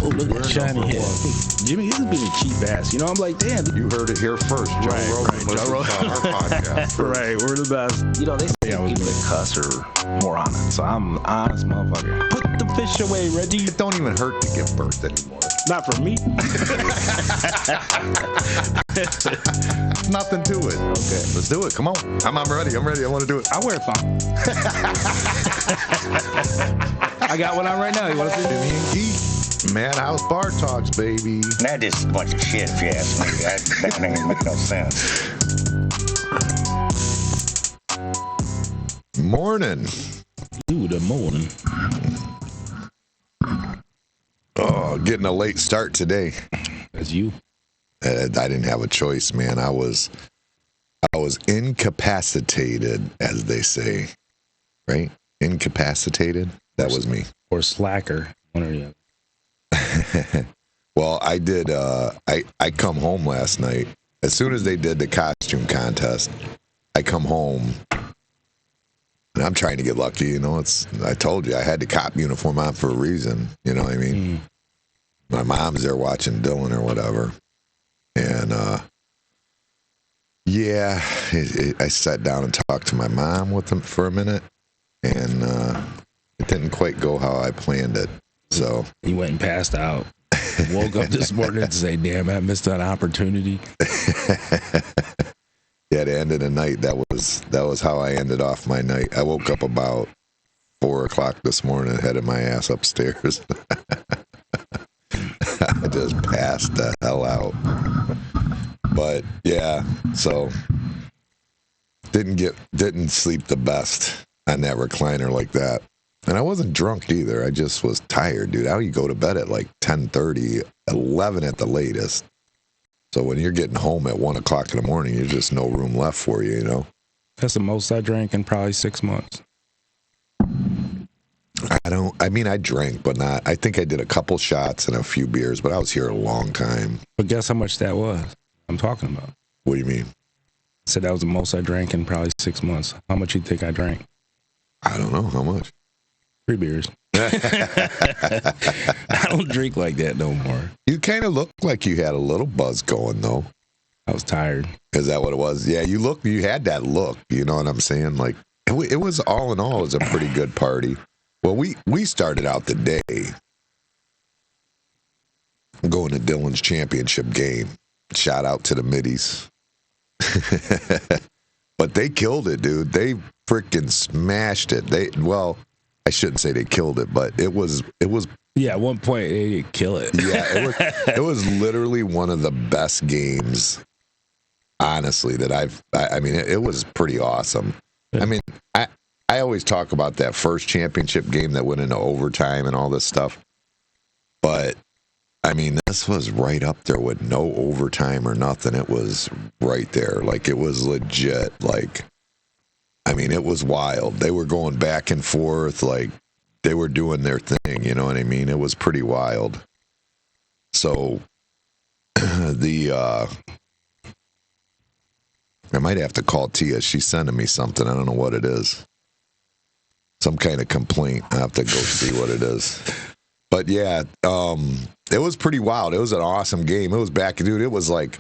Oh, look at that shiny head. Jimmy, this has been a cheap ass. You know, I'm like, damn. You heard it here first. Joe Rogan listens to our podcast. Right, we're the best. You know, they say people that cuss are moronic. So I'm an honest motherfucker. Put the fish away, Reggie. It don't even hurt to give birth anymore. Not for me. Nothing to it. Okay. Let's do it. Come on. I'm ready. I'm ready. I want to do it. I wear a thong. I got one on right now. You want to see Jimmy and Keith. Madhouse Bar Talks, baby. That is a bunch of shit, if you ask me. That ain't make no sense. Morning. Ooh, the morning. Oh, getting a late start today. That's you. I didn't have a choice, man. I was incapacitated, as they say. Right? Incapacitated? That was me. Or slacker. One or the other. Well, I did. I come home last night. As soon as they did the costume contest, I come home, and I'm trying to get lucky. You know, I told you I had the cop uniform on for a reason. You know what I mean? My mom's there watching Dylan or whatever, and yeah, I sat down and talked to my mom with him for a minute, and it didn't quite go how I planned it. So he went and passed out. Woke up this morning and say, "Damn, I missed that opportunity." Yeah, the end of the night, that was how I ended off my night. I woke up about 4:00 this morning, headed my ass upstairs. I just passed the hell out. But yeah, so didn't sleep the best on that recliner like that. And I wasn't drunk either. I just was tired, dude. How you go to bed at like 10:30, 11 at the latest. So when you're getting home at 1:00 in the morning, there's just no room left for you, you know? That's the most I drank in probably 6 months. I drank, but not, I think I did a couple shots and a few beers, but I was here a long time. But guess how much that was? I'm talking about. What do you mean? I said that was the most I drank in probably 6 months. How much you think I drank? I don't know. How much? 3 beers. I don't drink like that no more. You kind of looked like you had a little buzz going, though. I was tired. Is that what it was? Yeah, you had that look. You know what I'm saying? Like, it was all in all, it was a pretty good party. Well, we started out the day going to Dylan's championship game. Shout out to the middies. But they killed it, dude. They freaking smashed it. I shouldn't say they killed it, but it was. Yeah, at one point they did kill it. Yeah, it was literally one of the best games, honestly, that it was pretty awesome. I mean, I always talk about that first championship game that went into overtime and all this stuff, but I mean, this was right up there with no overtime or nothing. It was right there. Like, it was legit. Like, I mean, it was wild. They were going back and forth. Like, they were doing their thing. You know what I mean? It was pretty wild. So, I might have to call Tia. She's sending me something. I don't know what it is. Some kind of complaint. I have to go see what it is. But yeah, it was pretty wild. It was an awesome game. It was back, dude. It was like,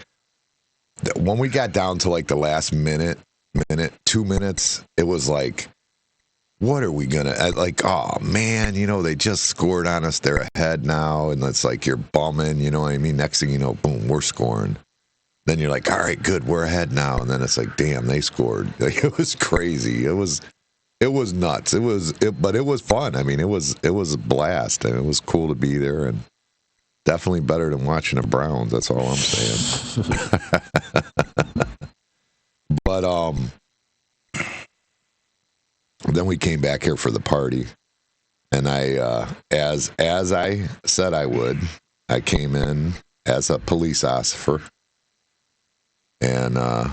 when we got down to like the last minute, 2 minutes, it was like, what are we gonna, like, oh man, you know, they just scored on us. They're ahead now. And it's like, you're bumming, you know what I mean? Next thing you know, boom, we're scoring. Then you're like, all right, good, we're ahead now. And then it's like, damn, they scored. Like, it was crazy. It was nuts. But it was fun. I mean, it was a blast, and it was cool to be there, and definitely better than watching the Browns. That's all I'm saying. But then we came back here for the party, and I, as I said I would, I came in as a police officer, and I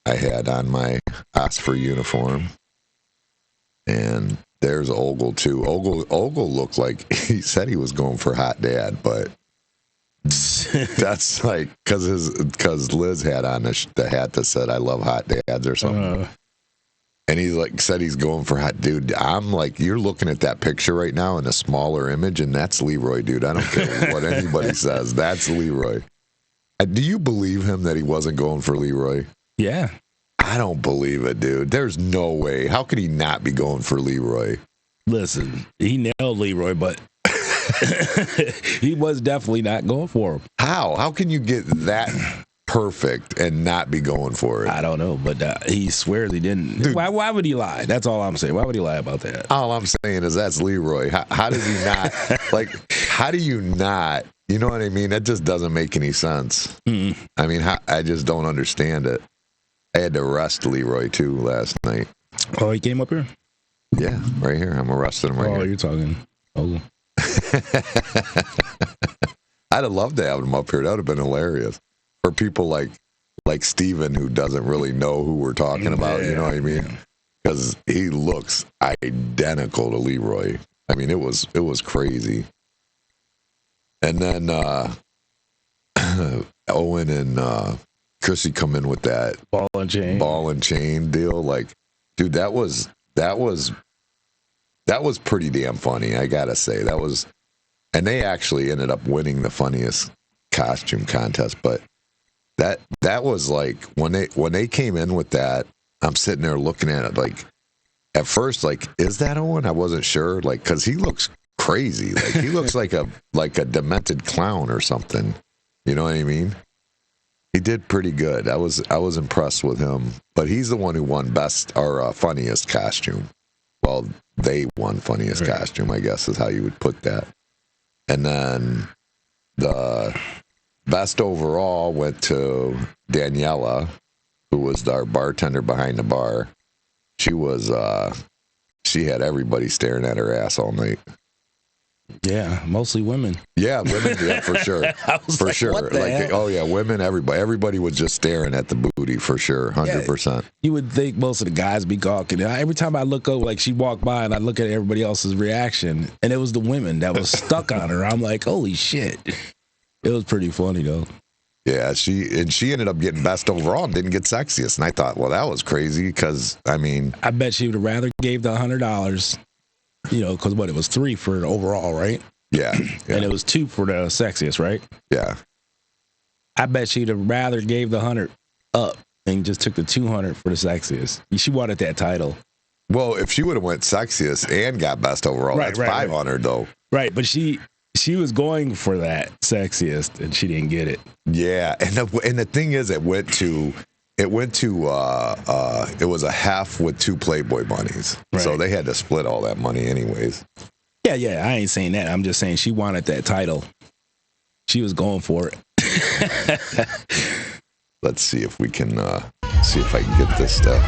had on my officer uniform. And there's Ogle too. Ogle looked like he said he was going for hot dad, but that's like because Liz had on the hat that said "I love hot dads" or something. And he like said he's going for hot dude. I'm like, you're looking at that picture right now in a smaller image, and that's Leroy, dude. I don't care what anybody says. That's Leroy. Do you believe him that he wasn't going for Leroy? Yeah. I don't believe it, dude. There's no way. How could he not be going for Leroy? Listen, he nailed Leroy, but he was definitely not going for him. How? How can you get that perfect and not be going for it? I don't know, but he swears he didn't. Dude. Why would he lie? That's all I'm saying. Why would he lie about that? All I'm saying is that's Leroy. How did he not? Like, how do you not? You know what I mean? That just doesn't make any sense. Mm-mm. I mean, I just don't understand it. I had to arrest Leroy, too, last night. Oh, he came up here? Yeah, right here. I'm arresting him right here. Oh, you're talking. Oh. I'd have loved to have him up here. That would have been hilarious. For people like Steven, who doesn't really know who we're talking about, you know what I mean? Because he looks identical to Leroy. I mean, it was crazy. And then Owen and Chrissy come in with that ball and chain deal. Like, dude, that was pretty damn funny. I gotta say that was, and they actually ended up winning the funniest costume contest. But that was like when they came in with that, I'm sitting there looking at it like, at first, like, is that Owen? I wasn't sure, like, because he looks crazy. Like, he looks like a demented clown or something. You know what I mean? He did pretty good. I was impressed with him. But he's the one who won best or funniest costume. Well, they won funniest costume, I guess is how you would put that. And then the best overall went to Daniela, who was our bartender behind the bar. She had everybody staring at her ass all night. Yeah, mostly women. Yeah, women, yeah, for sure. For like, sure. what the hell? Oh yeah, women, everybody was just staring at the booty for sure, 100%. Yeah, you would think most of the guys be gawking. Every time I look over, like she walked by and I look at everybody else's reaction, and it was the women that was stuck on her. I'm like, holy shit. It was pretty funny though. Yeah, she ended up getting best overall and didn't get sexiest. And I thought, well, that was crazy because, I mean, I bet she would have rather gave the $100, because it was 3 for the overall, right? Yeah. And it was 2 for the sexiest, right? Yeah. I bet she'd have rather gave the 100 up and just took the 200 for the sexiest. She wanted that title. Well, if she would have went sexiest and got best overall, that's 500 though. Right, but she was going for that sexiest and she didn't get it. Yeah, and the thing is, it was a half with 2 Playboy bunnies, so they had to split all that money anyways. Yeah, I ain't saying that. I'm just saying she wanted that title. She was going for it. Let's see if we can see if I can get this stuff.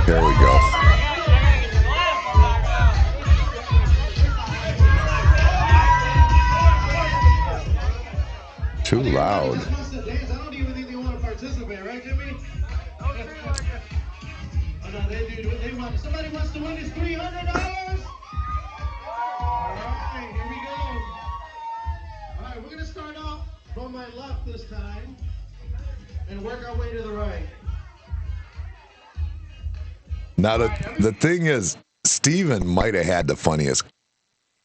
There we go. Too loud. I don't even think they want to participate, right, Jimmy? Oh, no, they do. They want. Somebody wants to win this $300. All right, here we go. All right, we're gonna start off from my left this time and work our way to the right. Now the thing is, Steven might have had the funniest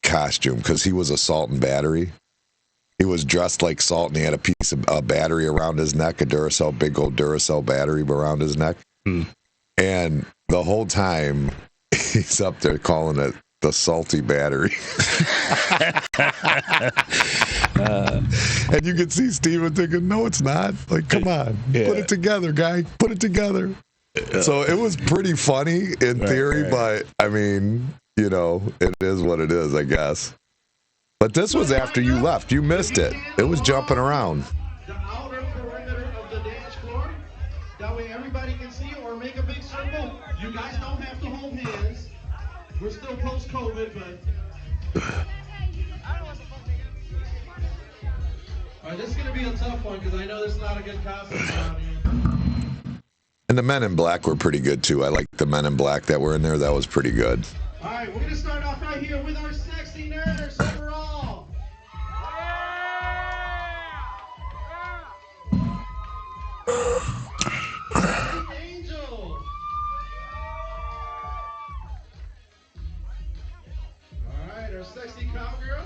costume because he was assault and battery. He was dressed like Salt, and he had a piece of battery around his neck, a Duracell, big old Duracell battery around his neck. And the whole time, he's up there calling it the salty battery. And you can see Steven thinking, no, it's not. Like, come on, put it together, guy. Put it together. So it was pretty funny in theory, but, I mean, it is what it is, I guess. But this was after you left. You missed it. It was jumping around. The outer perimeter of the dance floor. That way everybody can see it, or make a big circle. You guys don't have to hold hands. We're still post-COVID, but... All right, this is going to be a tough one because I know there's not a good costume around here. And the men in black were pretty good, too. I liked the men in black that were in there. That was pretty good. All right, we're going to start off right here with our sexy nurse overall. Angel. sexy cowgirl.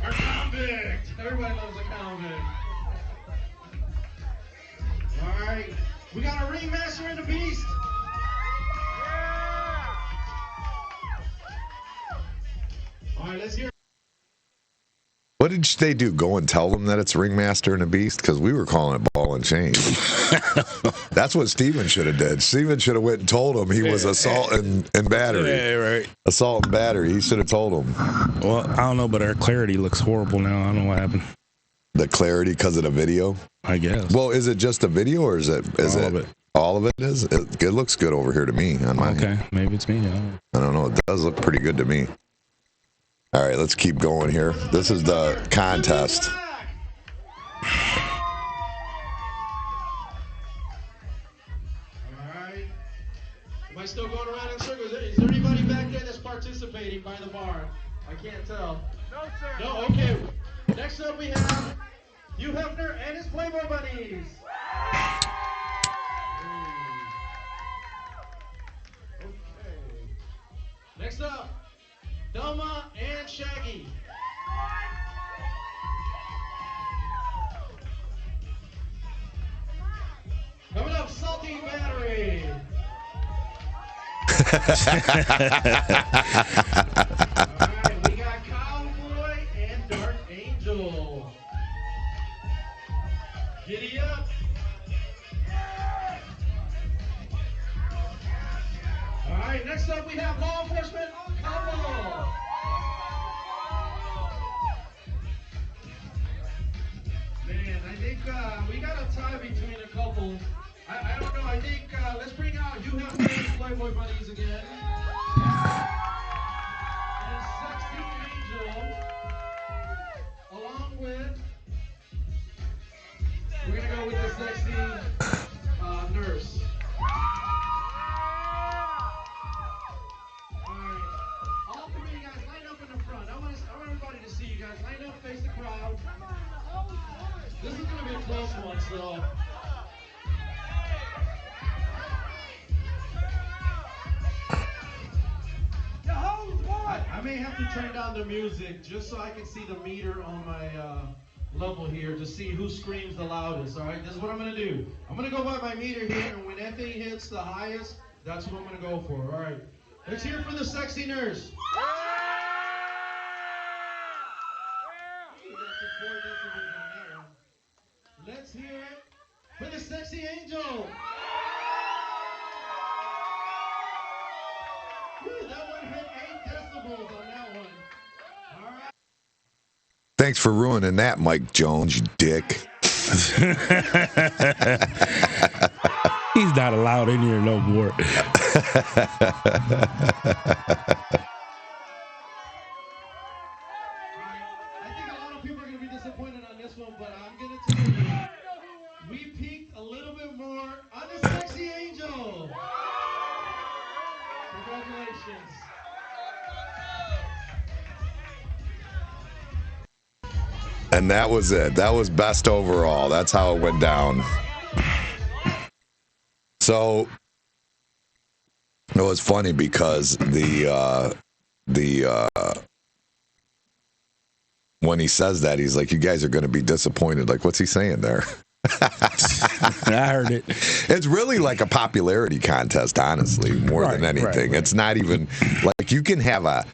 Our convict. Everybody loves a convict. All right. We got a ringmaster and a beast. All right, let's hear. What did they do? Go and tell them that it's Ringmaster and a Beast? Because we were calling it Ball and Chain. That's what Steven should have did. Steven should have went and told him he was assault and battery. Yeah, right. Assault and battery. He should have told him. Well, I don't know, but our clarity looks horrible now. I don't know what happened. The clarity because of the video? I guess. Well, is it just a video or is it all of it? All of it is? It looks good over here to me. On mine. Okay, maybe it's me. I don't know. It does look pretty good to me. All right, let's keep going here. This is the contest. All right. Am I still going around in circles? Is there anybody back there that's participating by the bar? I can't tell. No, sir. No, okay. Next up we have Hugh Hefner and his Playboy Bunnies. Okay. Next up, Thelma and Shaggy. Coming up, Salty Battery. Alright, we got Cowboy and Dark Angel. Giddy up. Alright, next up we have Law Enforcement Couple. Man, I think we got a tie between a couple. I don't know. I think let's bring out You Have Made Playboy Bunnies again. And Sexy Angel, along with. We're gonna go with the sexy nurse. All right, all three of you guys line up in the front. I want everybody to see you guys. Line up, face the crowd. This is gonna be a close one, so. I may have to turn down the music just so I can see the meter on my level here to see who screams the loudest. All right, this is what I'm gonna do. I'm gonna go by my meter here, and when that thing hits the highest, that's what I'm gonna go for. All right, let's hear it for the sexy nurse. Let's hear it for the sexy angel. Woo, that one hit 8 decibels on that one. All right. Thanks for ruining that, Mike Jones, you dick. He's not allowed in here no more. I think a lot of people are going to be disappointed on this one, but I'm going to tell you, we peaked a little bit more on the sexy angel. Congratulations. And that was it. That was best overall. That's how it went down. So it was funny because when he says that, he's like, "You guys are going to be disappointed." Like, what's he saying there? I heard it. It's really like a popularity contest, honestly, more than anything. Right. It's not even like you can have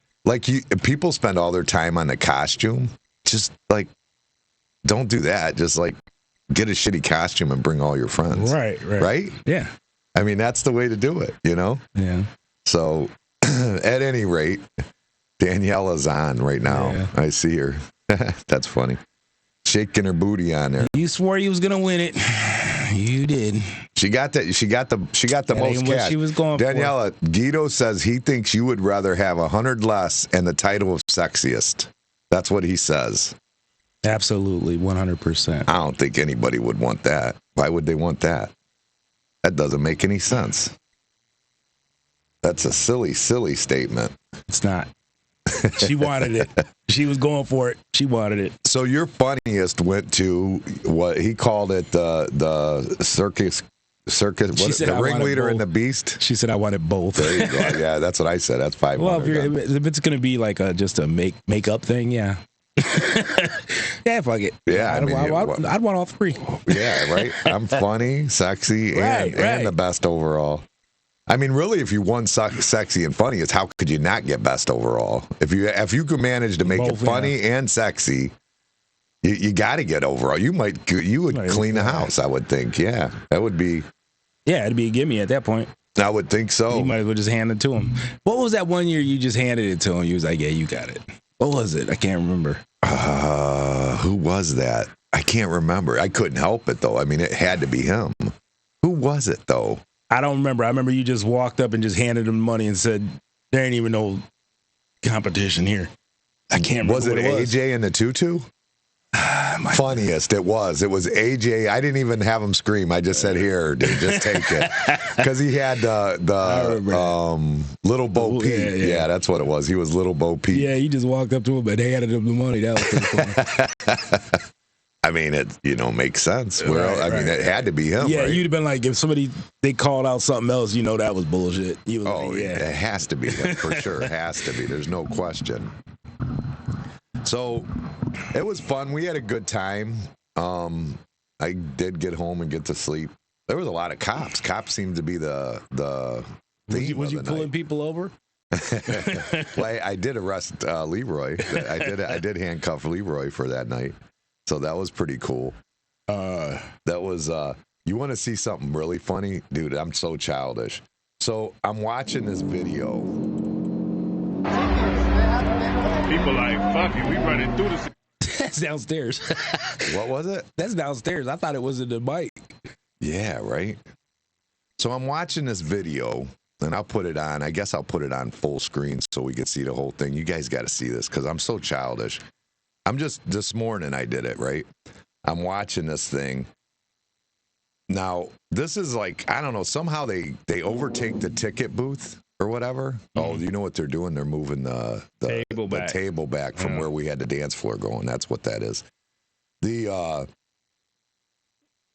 people spend all their time on the costume. Just like, don't do that. Just like get a shitty costume and bring all your friends. Right? Yeah. I mean, that's the way to do it, you know? Yeah. So at any rate, Daniela's on right now. Yeah. I see her. That's funny. Shaking her booty on there. You swore you was gonna win it. You did. She got the That most ain't what cash. she was going Daniela, Guido says he thinks you would rather have 100 less and the title of sexiest. That's what he says. Absolutely, 100%. I don't think anybody would want that. Why would they want that? That doesn't make any sense. That's a silly, silly statement. It's not. She wanted it. She was going for it. She wanted it. So your funniest went to what he called it the circus circus. She said The I wanted ringleader and both. the beast. She said I wanted both. There you go. Yeah, that's what I said. That's 500. Well, if it's gonna be like just a makeup thing, yeah. Yeah, fuck it. Yeah, I'd want all three. Yeah, right. I'm funny, sexy, and the best overall. I mean, really, if you won sexy and funny, it's how could you not get best overall? If you could manage to make it funny and sexy, you got to get overall. You would clean the house, I would think. Yeah, that would be. Yeah, it'd be a gimme at that point. I would think so. You might as well just hand it to him. What was that one year you just handed it to him? You was like, yeah, you got it. What was it? I can't remember. Who was that? I can't remember. I couldn't help it, though. I mean, it had to be him. Who was it, though? I don't remember. I remember you just walked up and just handed him money and said, there ain't even no competition here. I can't remember. Was it AJ in the tutu? Funniest it was AJ. I didn't even have him scream. I just said, here, dude, just take it. Because he had the Little Bo Peep. Yeah, that's what it was. He was Little Bo Peep. Yeah, you just walked up to him and handed him the money. That was pretty funny. I mean, it makes sense. It had to be him. Yeah, right? you'd have been like, if they called out something else, that was bullshit. It has to be him for sure. It has to be. There's no question. So it was fun. We had a good time. I did get home and get to sleep. There was a lot of cops. Cops seemed to be the Was you pulling people over? Well, I did arrest Leroy. I did handcuff Leroy for that night. So that was pretty cool. That was, you want to see something really funny? Dude, I'm so childish. So I'm watching this video. People like, fuck it, we running through this. That's downstairs. What was it? That's downstairs. I thought it was in the mic. Yeah, right? So I'm watching this video, and I'll put it on. I guess I'll put it on full screen so we can see the whole thing. You guys got to see this because I'm so childish. This morning I did it, right? I'm watching this thing. Now, this is like, I don't know, somehow they overtake the ticket booth or whatever. Oh, you know what they're doing? They're moving the table back from where we had the dance floor going. That's what that is.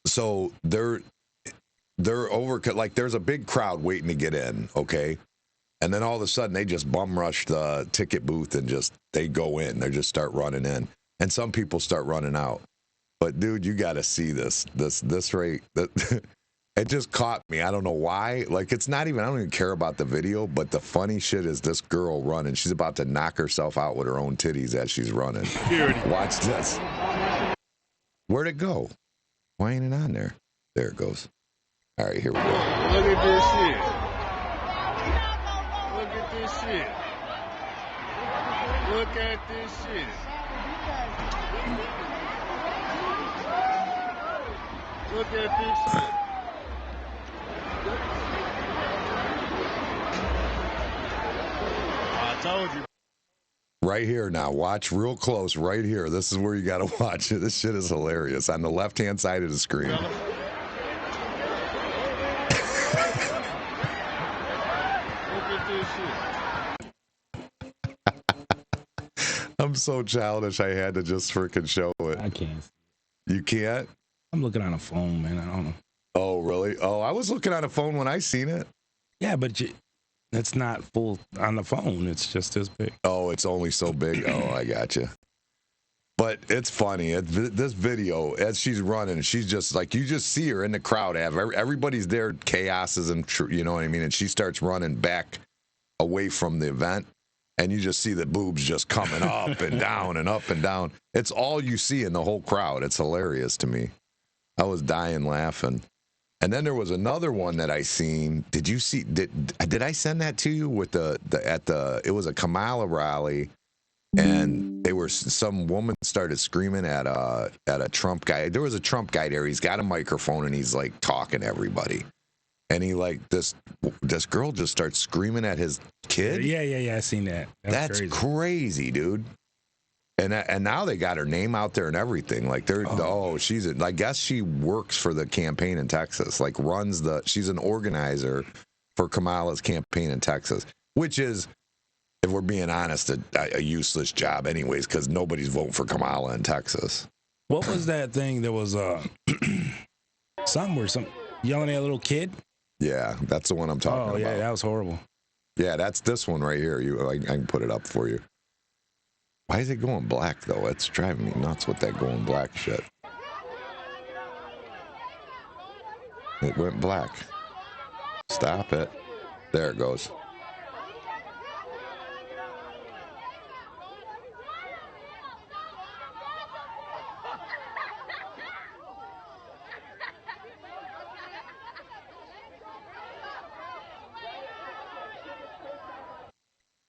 So they're over, like there's a big crowd waiting to get in, okay? And then all of a sudden, they just bum rush the ticket booth and they go in. They just start running in. And some people start running out. But, dude, you got to see this rate. It just caught me. I don't know why. Like, I don't even care about the video. But the funny shit is this girl running. She's about to knock herself out with her own titties as she's running. Watch this. Where'd it go? Why ain't it on there? There it goes. All right, here we go. Look at this shit. Look at this shit. Look at this shit. Look at this shit. I told you. Right here now. Watch real close right here. This is where you got to watch it. This shit is hilarious. On the left-hand side of the screen. Look at this shit. I'm so childish. I had to just freaking show it. I can't. You can't? I'm looking on a phone, man. I don't know. Oh, really? Oh, I was looking on a phone when I seen it. Yeah, but it's not full on the phone. It's just this big. Oh, it's only so big. Oh, I got you. But it's funny. This video, as she's running, she's just like, you just see her in the crowd. Everybody's there, chaoses and you know what I mean? And she starts running back away from the event. And you just see the boobs just coming up and down and up and down. It's all you see in the whole crowd. It's hilarious to me. I was dying laughing. And then there was another one that I seen. Did you see? Did I send that to you with it was a Kamala rally, and some woman started screaming at a Trump guy. There was a Trump guy there. He's got a microphone and he's like talking to everybody. And he this girl just starts screaming at his kid. Yeah. I seen that. That's crazy, dude. And now they got her name out there and everything. Like I guess she works for the campaign in Texas. Like she's an organizer for Kamala's campaign in Texas, which is, if we're being honest, a useless job anyways, because nobody's voting for Kamala in Texas. What was that thing? There was Yelling at a little kid? Yeah, that's the one I'm talking about. Oh, yeah, that was horrible. Yeah, that's this one right here. I can put it up for you. Why is it going black, though? It's driving me nuts with that going black shit. It went black. Stop it. There it goes.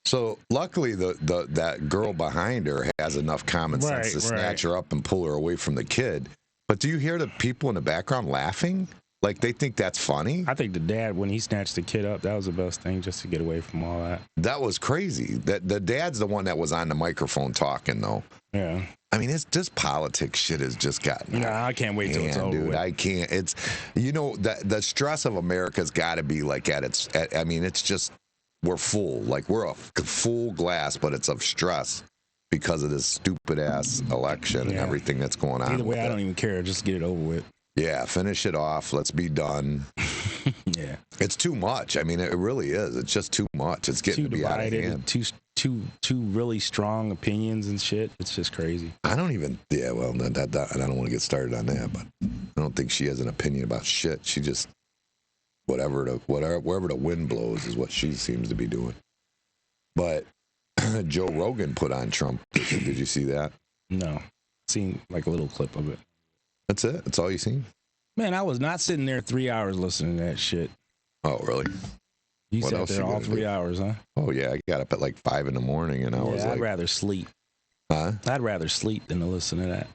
So luckily, that girl behind her has enough common sense to snatch her up and pull her away from the kid. But do you hear the people in the background laughing? Like they think that's funny? I think the dad, when he snatched the kid up, that was the best thing, just to get away from all that. That was crazy. That the dad's the one that was on the microphone talking, though. Yeah. I mean, it's just politics shit has just gotten. Nah, I can't wait till it's over. Dude, I can't. It's, the stress of America's got to be like I mean, it's just, we're full. Like we're a full glass, but it's of stress because of this stupid ass election and everything that's going on. Either way, I don't even care. Just get it over with. Yeah, finish it off. Let's be done. Yeah. It's too much. I mean, it really is. It's just too much. It's getting to be out of hand. Two really strong opinions and shit. It's just crazy. I don't even. Yeah, well, I don't want to get started on that, but I don't think she has an opinion about shit. She just wherever the wind blows is what she seems to be doing. But Joe Rogan put on Trump. Did you see that? No, seen like a little clip of it. That's it. That's all you seen? Man, I was not sitting there 3 hours listening to that shit. Oh, really? You sat there all 3 hours, huh? Oh, yeah. I got up at like 5 in the morning, and I was like... I'd rather sleep. Huh? I'd rather sleep than to listen to that.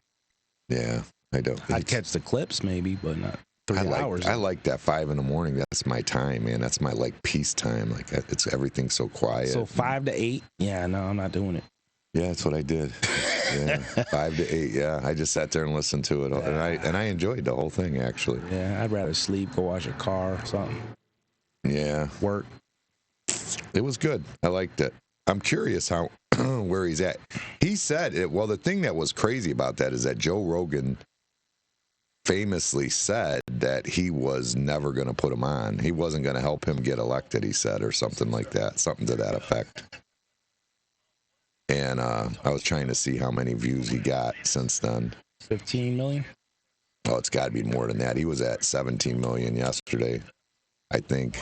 Yeah, I don't. I'd catch the clips maybe, but not 3 hours. I like that 5 in the morning. That's my time, man. That's my, like, peace time. Like, it's everything's so quiet. So 5 to 8? Yeah, no, I'm not doing it. Yeah, that's what I did. Yeah, 5 to 8. Yeah, I just sat there and listened to it, and I enjoyed the whole thing actually. Yeah, I'd rather sleep, go wash a car, or something. Yeah, work. It was good. I liked it. I'm curious how where he's at. He said it. Well, the thing that was crazy about that is that Joe Rogan famously said that he was never going to put him on. He wasn't going to help him get elected. He said, or something like that, something to that effect. And I was trying to see how many views he got since then. 15 million? Oh, it's got to be more than that. He was at 17 million yesterday, I think.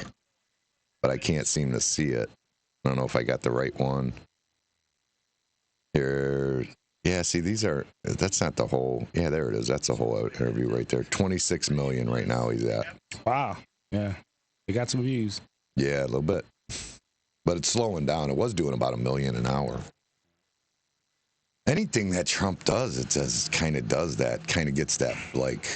But I can't seem to see it. I don't know if I got the right one. Here. Yeah, see, that's not the whole. Yeah, there it is. That's the whole interview right there. 26 million right now he's at. Wow. Yeah. He got some views. Yeah, a little bit. But it's slowing down. It was doing about 1 million an hour. Anything that Trump does, it just kind of does that, kind of gets that, like,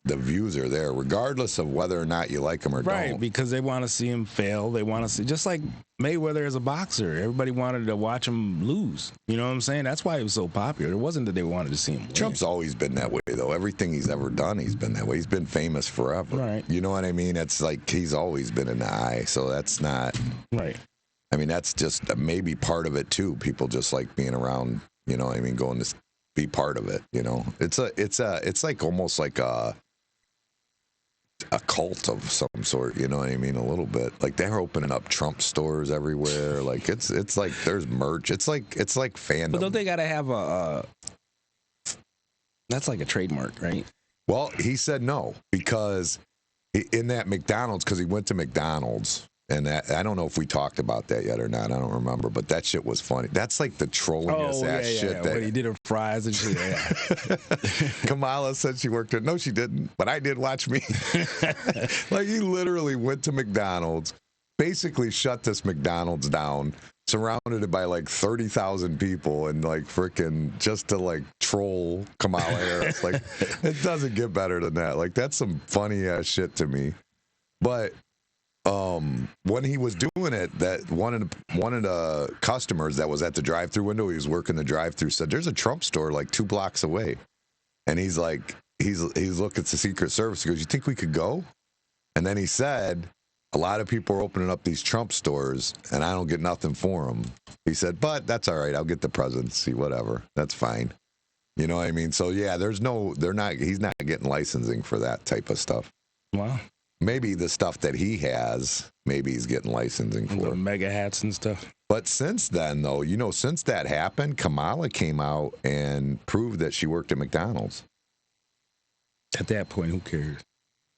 the views are there, regardless of whether or not you like him or don't. Right, because they want to see him fail. They want to see, just like Mayweather as a boxer. Everybody wanted to watch him lose. You know what I'm saying? That's why he was so popular. It wasn't that they wanted to see him win. Trump's always been that way, though. Everything he's ever done, he's been that way. He's been famous forever. Right. You know what I mean? It's like he's always been in the eye, so that's not... Right. I mean, that's just maybe part of it, too. People just like being around, you know what I mean, going to be part of it, you know? It's like almost like a cult of some sort, you know what I mean? A little bit. Like they're opening up Trump stores everywhere. Like it's like there's merch. It's like fandom. But don't they gotta have that's like a trademark, right? Well, he said no, because in that McDonald's, because he went to McDonald's, and that, I don't know if we talked about that yet or not. I don't remember, but that shit was funny. That's like the trolling shit. That when he did her fries and shit. Yeah. Kamala said she worked there. No, she didn't, but I did. Watch me. Like he literally went to McDonald's, basically shut this McDonald's down, surrounded it by like 30,000 people, and like freaking just to like troll Kamala Harris. Like it doesn't get better than that. Like that's some funny ass shit to me. But when he was doing it, that one of the customers that was at the drive-through window, he was working the drive-through, said, "There's a Trump store like 2 blocks away," and he's like, he's looking at the Secret Service. He goes, "You think we could go?" And then he said, "A lot of people are opening up these Trump stores, and I don't get nothing for them." He said, "But that's all right. I'll get the presidency, whatever. That's fine." You know what I mean? So yeah, he's not getting licensing for that type of stuff. Wow. Maybe the stuff that he has, maybe he's getting licensing The for. mega hats and stuff. But since then, though, since that happened, Kamala came out and proved that she worked at McDonald's. At that point, who cares?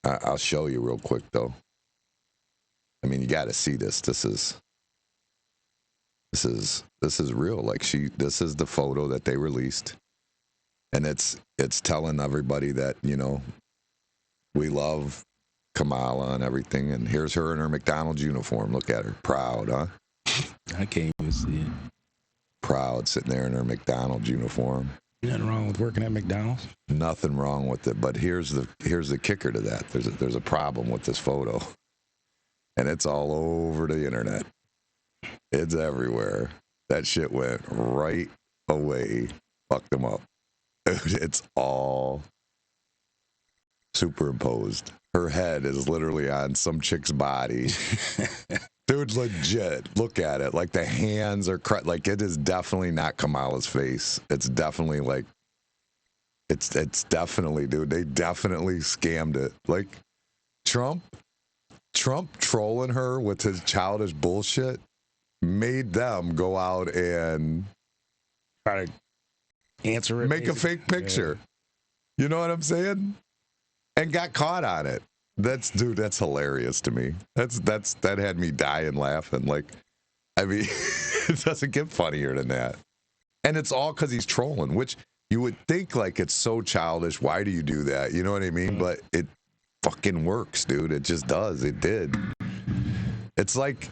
I'll show you real quick, though. I mean, you got to see this. This is real. Like this is the photo that they released, and it's telling everybody that we love Kamala and everything. And here's her in her McDonald's uniform. Look at her, proud, huh? I can't even see it. Proud, sitting there in her McDonald's uniform. Nothing wrong with working at McDonald's. Nothing wrong with it, but here's the kicker to that. There's a problem with this photo, and it's all over the internet. It's everywhere. That shit went right away. Fucked them up. It's all superimposed. Her head is literally on some chick's body. Dude's legit. Look at it. Like the hands are like it is definitely not Kamala's face. It's definitely like it's definitely, dude. They definitely scammed it. Like Trump trolling her with his childish bullshit made them go out and Try to answer it. make a fake picture. Yeah. You know what I'm saying? And got caught on it. That's hilarious to me. That had me dying laughing. Like, I mean, it doesn't get funnier than that. And it's all because he's trolling, which you would think like it's so childish. Why do you do that? You know what I mean? But it fucking works, dude. It just does. It did. It's like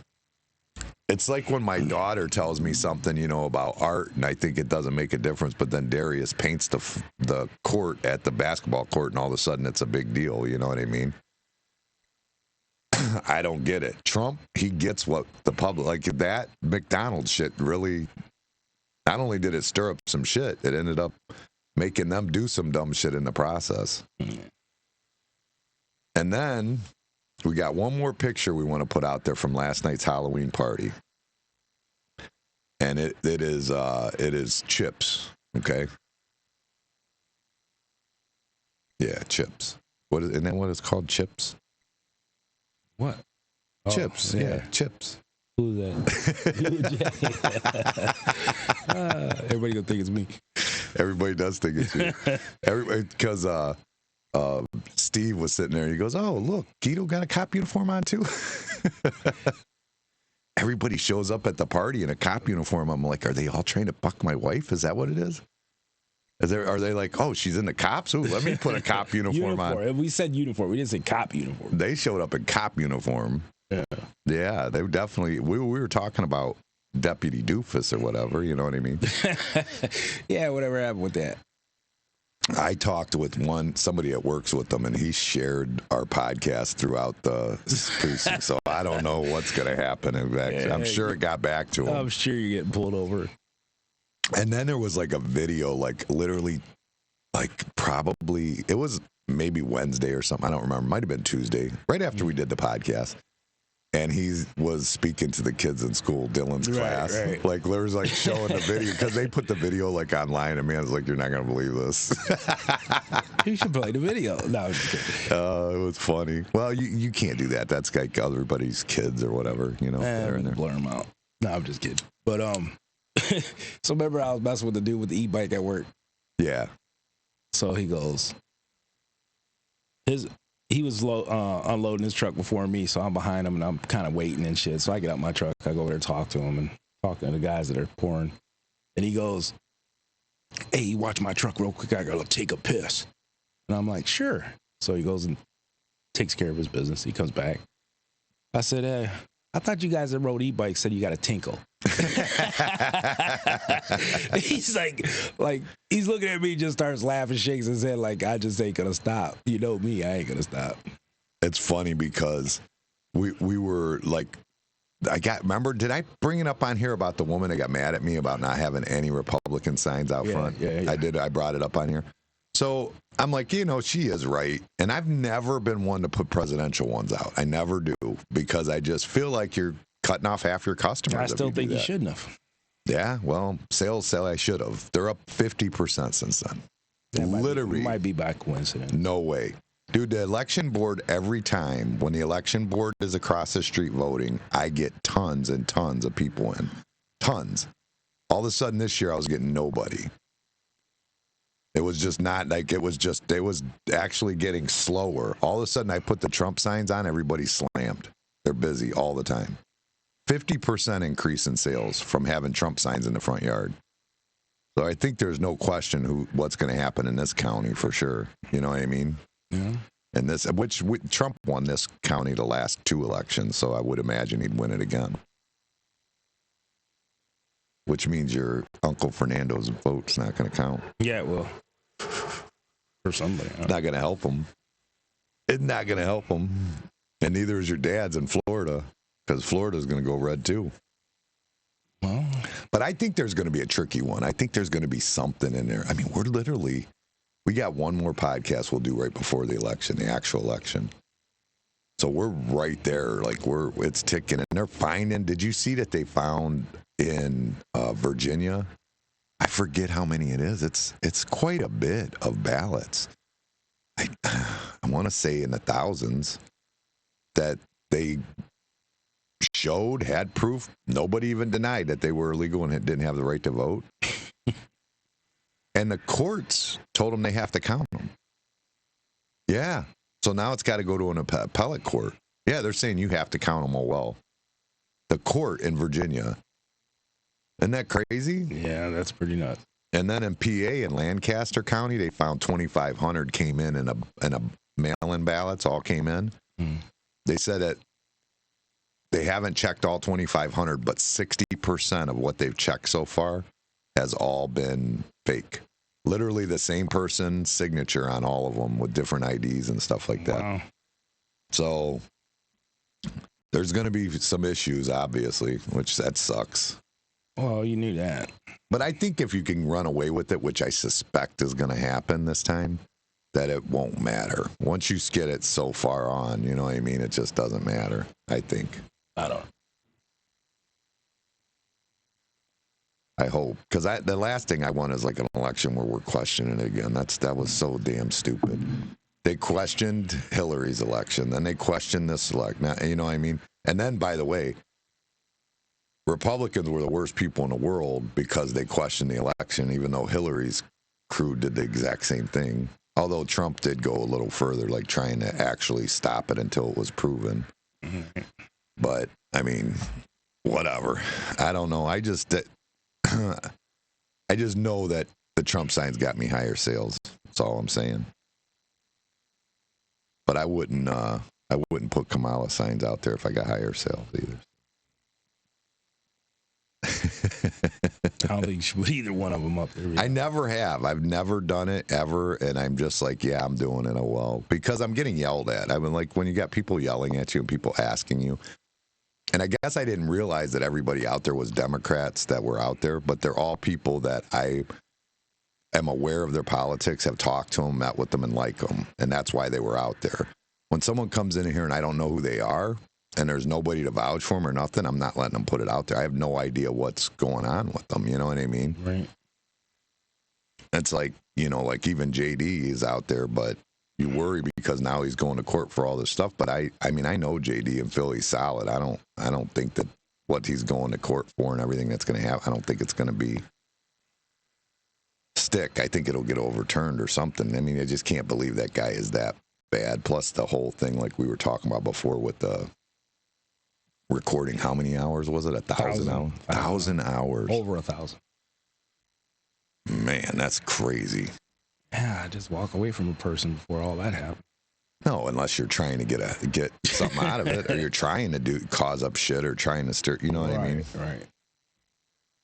when my daughter tells me something, about art, and I think it doesn't make a difference, but then Darius paints the court at the basketball court, and all of a sudden it's a big deal. You know what I mean? I don't get it. Trump, he gets what the public, like that McDonald's shit really, not only did it stir up some shit, it ended up making them do some dumb shit in the process. And then we got one more picture we want to put out there from last night's Halloween party. And it is chips, okay? Yeah, chips. Isn't that what it's called, chips? What? Chips, yeah, chips. Who's that? Everybody gonna think it's me. Everybody does think it's you. Everybody, because Steve was sitting there. He goes, "Oh, look, Guido got a cop uniform on too." Everybody shows up at the party in a cop uniform. I'm like, are they all trying to fuck my wife? Is that what it is? Are they like, oh, she's in the cops? Ooh, let me put a cop uniform on. We said uniform. We didn't say cop uniform. They showed up in cop uniform. Yeah, they definitely. We were talking about Deputy Doofus or whatever. You know what I mean? Yeah, whatever happened with that. I talked with somebody that works with them, and he shared our podcast throughout the precinct. So I don't know what's going to happen. I'm sure it got back to him. I'm sure you're getting pulled over. And then there was like a video, like literally, like probably, it was maybe Wednesday or something. I don't remember. Might have been Tuesday, right after we did the podcast. And he was speaking to the kids in school, Dylan's class. Right. Like, there was like showing the video, because they put the video like online, and man, I was like, you're not going to believe this. You should play the video. No, I'm just kidding. It was funny. Well, you can't do that. That's like everybody's kids or whatever, they're in there. Blur them out. No, I'm just kidding. But, so remember I was messing with the dude with the e-bike at work? Yeah. So he goes, he was unloading his truck before me, so I'm behind him and I'm kind of waiting and shit. So I get out my truck, I go over there, talk to him, and talking to the guys that are pouring. And he goes, "Hey, you watch my truck real quick, I gotta take a piss." And I'm like, "Sure." So he goes and takes care of his business. He comes back. I said, "I thought you guys that rode e-bikes said you got to tinkle." He's like he's looking at me, just starts laughing, shakes his head like, I just ain't gonna stop. You know me, I ain't gonna stop. It's funny because we were like, remember, did I bring it up on here about the woman that got mad at me about not having any Republican signs out front? Yeah. I did. I brought it up on here. So I'm like, she is right. And I've never been one to put presidential ones out. I never do, because I just feel like you're cutting off half your customers. I still think you shouldn't have. Yeah, well, sales say I should have. They're up 50% since then. That Literally. might be by coincidence. No way. Dude, the election board, every time when the election board is across the street voting, I get tons and tons of people in. Tons. All of a sudden this year, I was getting nobody. It was just not like it was actually getting slower. All of a sudden, I put the Trump signs on, everybody slammed. They're busy all the time. 50% increase in sales from having Trump signs in the front yard. So I think there's no question what's going to happen in this county for sure. You know what I mean? Yeah. And Trump won this county the last 2 elections, so I would imagine he'd win it again. Which means your Uncle Fernando's vote's not going to count. Yeah, well, for somebody. Not going to help him. It's not going to help him. And neither is your dad's in Florida, because Florida's going to go red too. Well, but I think there's going to be a tricky one. I think there's going to be something in there. I mean, we got one more podcast we'll do right before the election, the actual election. So we're right there. Like it's ticking. And they're finding, did you see that they found in Virginia? I forget how many it is. It's quite a bit of ballots. I want to say in the thousands that they had proof. Nobody even denied that they were illegal and didn't have the right to vote. And the courts told them they have to count them. Yeah. So now it's got to go to an appellate court. Yeah, they're saying you have to count them. Oh, well. The court in Virginia. Isn't that crazy? Yeah, that's pretty nuts. And then in PA, in Lancaster County, they found 2,500 came in a mail-in ballots, all came in. Mm. They said that they haven't checked all 2,500, but 60% of what they've checked so far has all been fake. Literally the same person's signature on all of them with different IDs and stuff like that. Wow. So there's going to be some issues, obviously, which that sucks. Well, you knew that. But I think if you can run away with it, which I suspect is going to happen this time, that it won't matter. Once you get it so far on, you know what I mean? It just doesn't matter, I think. I don't. I hope. Because the last thing I want is like an election where we're questioning it again. That was so damn stupid. They questioned Hillary's election. Then they questioned this election. Now, you know what I mean? And then, by the way, Republicans were the worst people in the world because they questioned the election, even though Hillary's crew did the exact same thing. Although Trump did go a little further, like trying to actually stop it until it was proven. Mm-hmm. But, I mean, whatever. I don't know. I just know that the Trump signs got me higher sales. That's all I'm saying. But I wouldn't put Kamala signs out there if I got higher sales either. I don't think you should put either one of them up there. Really. I never have. I've never done it ever, and I'm just like, yeah, I'm doing it. Oh, well, because I'm getting yelled at. I mean, like when you got people yelling at you and people asking you. And I guess I didn't realize that everybody out there was Democrats that were out there, but they're all people that I am aware of their politics, have talked to them, met with them, and like them. And that's why they were out there. When someone comes in here and I don't know who they are, and there's nobody to vouch for them or nothing, I'm not letting them put it out there. I have no idea what's going on with them. You know what I mean? Right. It's like, you know, like even JD is out there, but you worry because now he's going to court for all this stuff. But I mean, I know JD and Philly's solid. I don't think that what he's going to court for and everything that's going to happen, I don't think it's going to be stick. I think it'll get overturned or something. I mean, I just can't believe that guy is that bad. Plus the whole thing, like we were talking about before with the recording, how many hours was it? 1,000 hours? 1,000 hours. Over 1,000. Man, that's crazy. Yeah, I just walk away from a person before all that happened. No, unless you're trying to get something out of it, or you're trying to cause up shit, or trying to stir. You know what I mean? Right.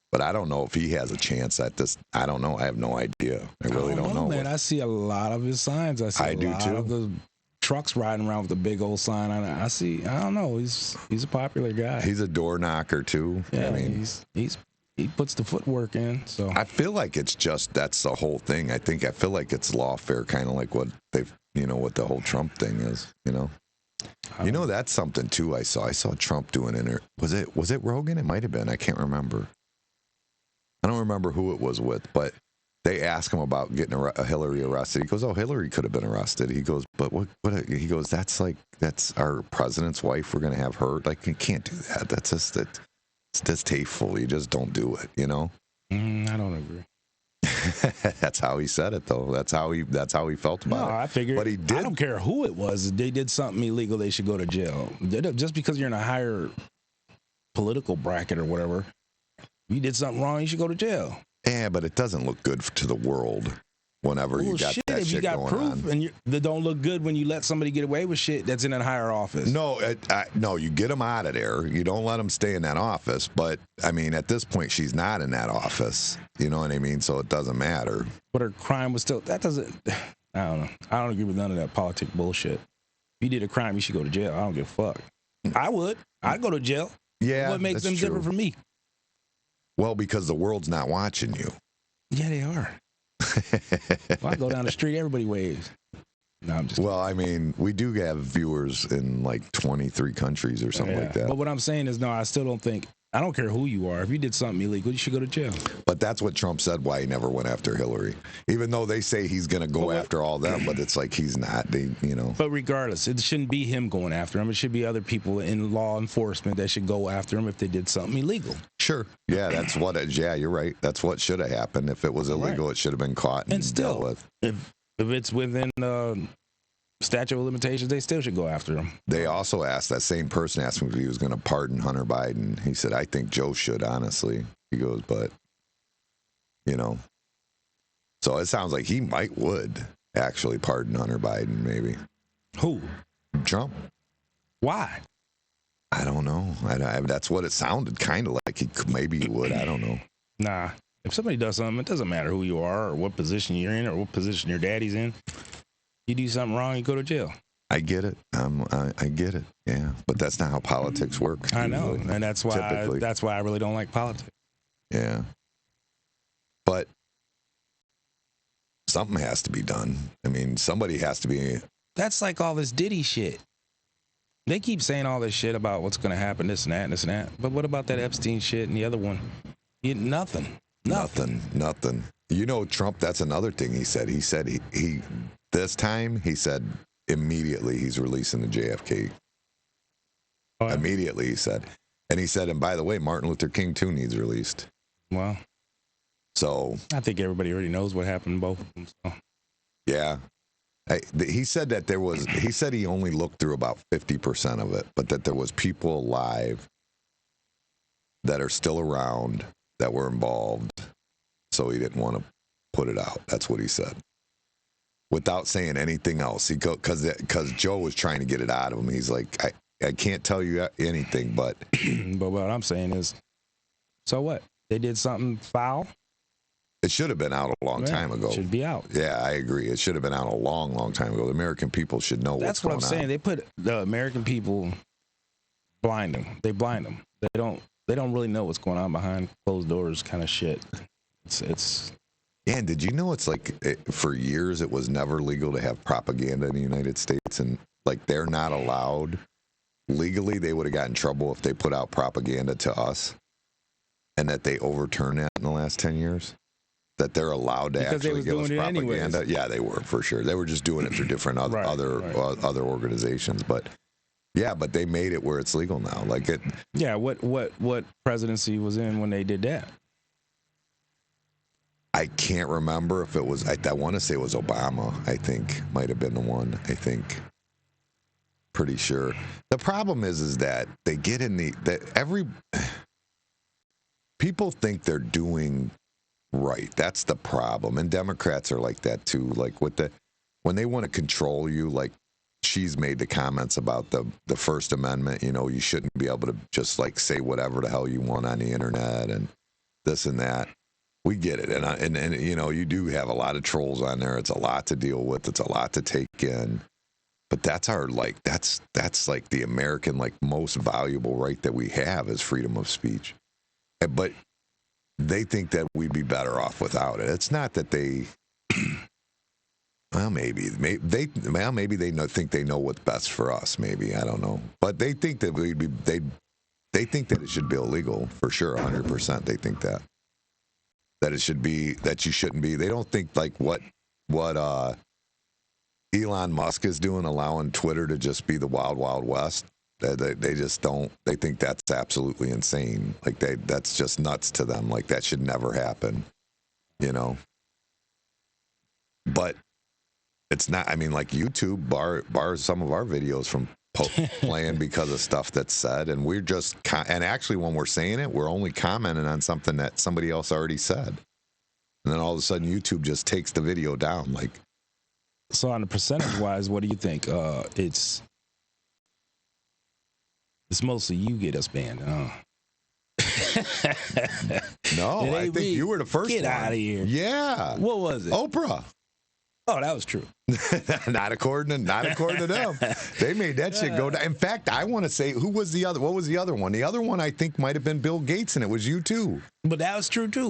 But I don't know if he has a chance at this. I don't know. I have no idea. I really don't know. Man, I see a lot of his signs. I do lot too. Of the trucks riding around with a big old sign on it. I don't know. He's a popular guy. He's a door knocker too. Yeah, I mean, he puts the footwork in. So I feel like it's just that's the whole thing. I feel like it's lawfare, kind of like what they've, you know, what the whole Trump thing is. You know, that's something too. I saw Trump doing was it Rogan? It might have been. I can't remember. I don't remember who it was with, but they ask him about getting Hillary arrested. He goes, "Oh, Hillary could have been arrested." He goes, "But what?" He goes, "That's our president's wife. We're going to have her. Like, you can't do that. That's just it's distasteful. You just don't do it. You know." I don't agree. That's how he said it, though. That's how he felt about it. I figured. But he did. I don't care who it was. They did something illegal. They should go to jail. Just because you're in a higher political bracket or whatever, you did something wrong. You should go to jail. Yeah, but it doesn't look good to the world whenever you got that if shit you got going proof on. and that don't look good when you let somebody get away with shit that's in a higher office. No, no, you get them out of there. You don't let them stay in that office. But I mean, at this point, she's not in that office. You know what I mean? So it doesn't matter. But her crime was still. That doesn't. I don't know. I don't agree with none of that politic bullshit. If you did a crime, you should go to jail. I don't give a fuck. I would. I'd go to jail. Yeah, What makes them that's true. different from me? Well, because the world's not watching you. Yeah, they are. Well, I go down the street, everybody waves. No, I'm just. Well, I mean, we do have viewers in like 23 countries or something like that. But what I'm saying is, no, I still don't think. I don't care who you are. If you did something illegal, you should go to jail. But that's what Trump said why he never went after Hillary. Even though they say he's going to go after all them, but it's like he's not. But regardless, it shouldn't be him going after him. It should be other people in law enforcement that should go after him if they did something illegal. Sure. Yeah, that's what. Yeah, you're right. That's what should have happened. If it was illegal, it should have been caught and still, dealt with. If it's within statute of limitations, they still should go after him. They also asked, that same person asked him if he was going to pardon Hunter Biden. He said, "I think Joe should, honestly." He goes, "But, so it sounds like he would actually pardon Hunter Biden, maybe." Who? Trump. Why? I don't know. That's what it sounded kind of like. Maybe he would. I don't know. Nah. If somebody does something, it doesn't matter who you are or what position you're in or what position your daddy's in. You do something wrong, you go to jail. I get it. I get it. Yeah, but that's not how politics work. I know, usually, and that's why I really don't like politics. Yeah, but something has to be done. I mean, somebody has to be. That's like all this Diddy shit. They keep saying all this shit about what's going to happen, this and that, and this and that. But what about that Epstein shit and the other one? Nothing. Trump, that's another thing he said. He said he this time, he said immediately he's releasing the JFK. Oh, yeah. Immediately, he said. And he said, and by the way, Martin Luther King, too, needs released. Wow. So. I think everybody already knows what happened to both of them. So. Yeah. He said that he said he only looked through about 50% of it, but that there was people alive that are still around that were involved. So he didn't want to put it out. That's what he said. Without saying anything else, because Joe was trying to get it out of him. He's like, I can't tell you anything, but what I'm saying is, so what? They did something foul. It should have been out a long time ago. It should be out. Yeah, I agree. It should have been out a long, long time ago. The American people should know what's going on. That's what I'm saying. They put the American people blind them. They blind them. They don't really know what's going on behind closed doors, kind of shit. It's. Yeah, and did you know it's like for years it was never legal to have propaganda in the United States, and like they're not allowed legally. They would have gotten in trouble if they put out propaganda to us, and that they overturned that in the last 10 years. That they're allowed to actually give us propaganda. Anyways. Yeah, they were for sure. They were just doing it through different other organizations, but they made it where it's legal now. Like it. Yeah, what presidency was in when they did that? I can't remember if it was. I want to say it was Obama. I think might have been the one. I think. Pretty sure. The problem is that they get in every. People think they're doing right. That's the problem, and Democrats are like that too. Like when they want to control you, like she's made the comments about the First Amendment. You shouldn't be able to just like say whatever the hell you want on the internet and this and that. We get it, and you do have a lot of trolls on there. It's a lot to deal with. It's a lot to take in. But that's that's like the American most valuable right that we have is freedom of speech. But they think that we'd be better off without it. It's not that they. Well, maybe they think they know what's best for us. Maybe I don't know, but they think that they think that it should be illegal for sure. 100%. They think that. that it should be, that you shouldn't be. They don't think like what Elon Musk is doing, allowing Twitter to just be the wild, wild west. They just don't. They think that's absolutely insane. Like that's just nuts to them. Like that should never happen. You know. But it's not. I mean, like YouTube bars some of our videos from playing because of stuff that's said, and we're just and actually when we're saying it, we're only commenting on something that somebody else already said, and then all of a sudden YouTube just takes the video down. Like, so on the percentage wise, what do you think? It's mostly you get us banned. No, I think you were the first Get one. out of here. Yeah. What was it? Oprah. Oh, that was true. not according to them. They made that shit go down. In fact, I want to say, what was the other one? The other one I think might have been Bill Gates, and it was you too. But that was true too.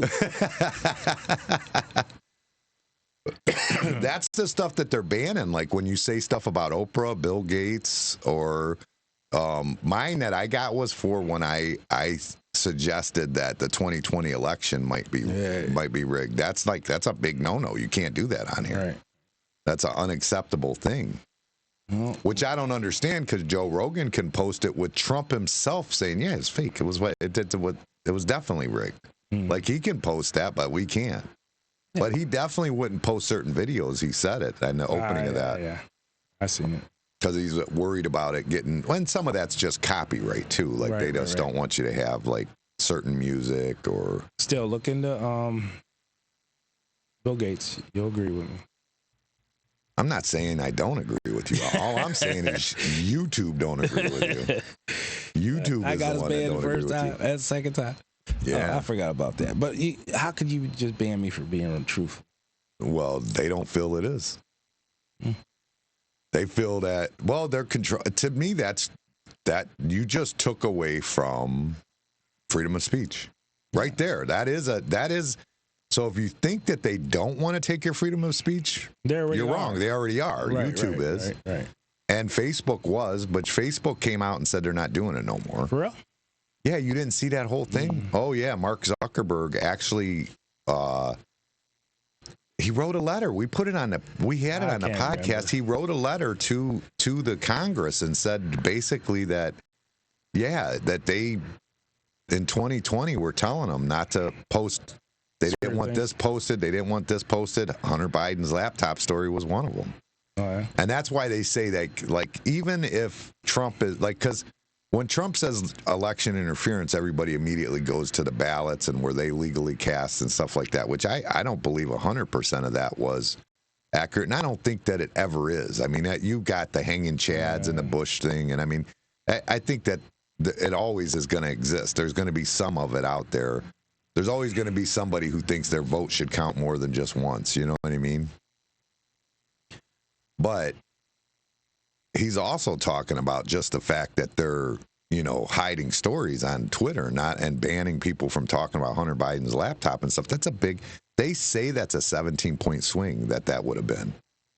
That's the stuff that they're banning. Like when you say stuff about Oprah, Bill Gates, or mine that I got was for when I suggested that the 2020 election might be rigged. That's a big no-no. You can't do that on here. Right. That's an unacceptable thing. Well, Which I don't understand, because Joe Rogan can post it with Trump himself saying, "Yeah, it's fake. It was definitely rigged." Like he can post that, but we can't. Yeah. But he definitely wouldn't post certain videos. He said it in the opening of that. Yeah, I seen it. Because he's worried about it getting, and some of that's just copyright too. Like they just don't want you to have like certain music or. Still look into Bill Gates. You'll agree with me. I'm not saying I don't agree with you. All I'm saying is YouTube don't agree with you. YouTube I is got the us one that banned don't the agree first with time you. and the second time. Yeah, I forgot about that. But how could you just ban me for being untruthful? Well, they don't feel it is. They feel that, well, they're control. To me, that you just took away from freedom of speech, right there. That is. So if you think that they don't want to take your freedom of speech, you're wrong. They already are. YouTube is, right. And Facebook was, but Facebook came out and said they're not doing it no more. For real? Yeah, you didn't see that whole thing? Oh yeah, Mark Zuckerberg actually. He wrote a letter. We put it on the. We had it on the podcast. Remember. He wrote a letter to the Congress and said basically that, that they in 2020 were telling them not to post. They didn't want this posted. They didn't want this posted. Hunter Biden's laptop story was one of them. And that's why they say that, like, even if Trump is like, because when Trump says election interference, everybody immediately goes to the ballots and were they legally cast and stuff like that, which I don't believe 100% of that was accurate. And I don't think that it ever is. I mean, you got the hanging chads and the Bush thing. And I mean, I think that it always is going to exist. There's going to be some of it out there. There's always going to be somebody who thinks their vote should count more than just once. You know what I mean? But he's also talking about just the fact that they're, hiding stories on Twitter and banning people from talking about Hunter Biden's laptop and stuff. That's a big, they say that's a 17-point swing that would have been.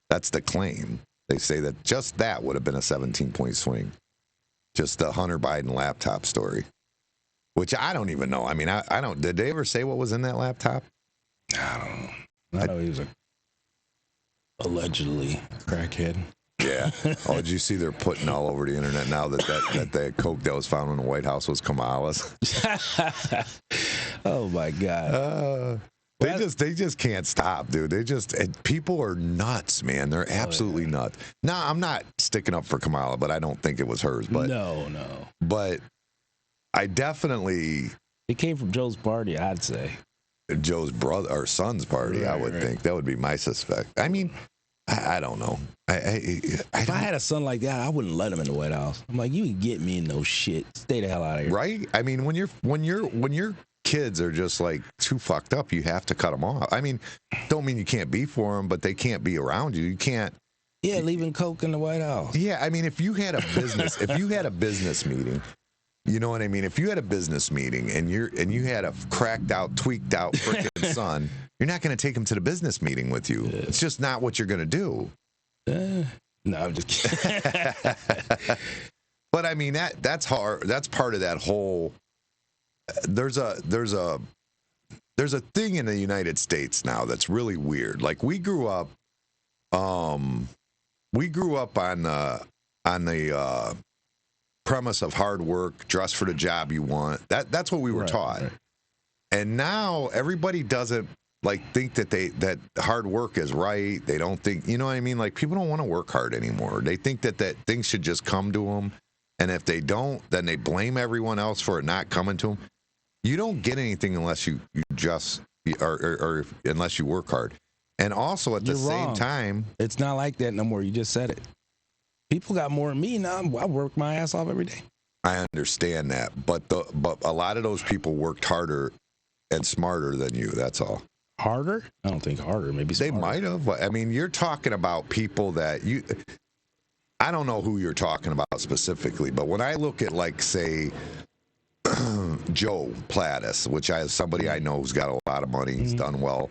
That's the claim. They say that just that would have been a 17-point swing. Just the Hunter Biden laptop story. Which I don't even know. I mean, I don't. Did they ever say what was in that laptop? I don't know. I know he was allegedly a crackhead. Yeah. Oh, did you see they're putting all over the internet now that the coke that was found in the White House was Kamala's? Oh my God. They just can't stop, dude. People are nuts, man. They're absolutely nuts. Now, I'm not sticking up for Kamala, but I don't think it was hers. But no. But I definitely. It came from Joe's party, I'd say. Joe's brother or son's party, I would think. That would be my suspect. I mean, I don't know. If I had a son like that, I wouldn't let him in the White House. I'm like, you can get me in no shit. Stay the hell out of here. Right? I mean, when your kids are just like too fucked up, you have to cut them off. I mean, don't mean you can't be for them, but they can't be around you. You can't. Yeah, leaving coke in the White House. Yeah, I mean, if you had a business meeting. You know what I mean? If you had a business meeting and you had a cracked out, tweaked out freaking son, you're not going to take him to the business meeting with you. Yeah. It's just not what you're going to do. No, I'm just kidding. But I mean that's hard. That's part of that whole. There's a there's a thing in the United States now that's really weird. Like we grew up on the premise of hard work, dress for the job you want. That's what we were taught. Right. And now everybody doesn't like think that hard work is right. They don't think, you know what I mean? Like people don't want to work hard anymore. They think that things should just come to them. And if they don't, then they blame everyone else for it not coming to them. You don't get anything unless you just, or unless you work hard. And also at the same time, it's not like that no more. You just said it. People got more than me now. I work my ass off every day. I understand that, but a lot of those people worked harder and smarter than you. That's all. Harder? I don't think harder. Maybe smarter. They might have. I mean, you're talking about people that you. I don't know who you're talking about specifically, but when I look at, like, say, Joe Plattis, which is somebody I know who's got a lot of money, he's done well.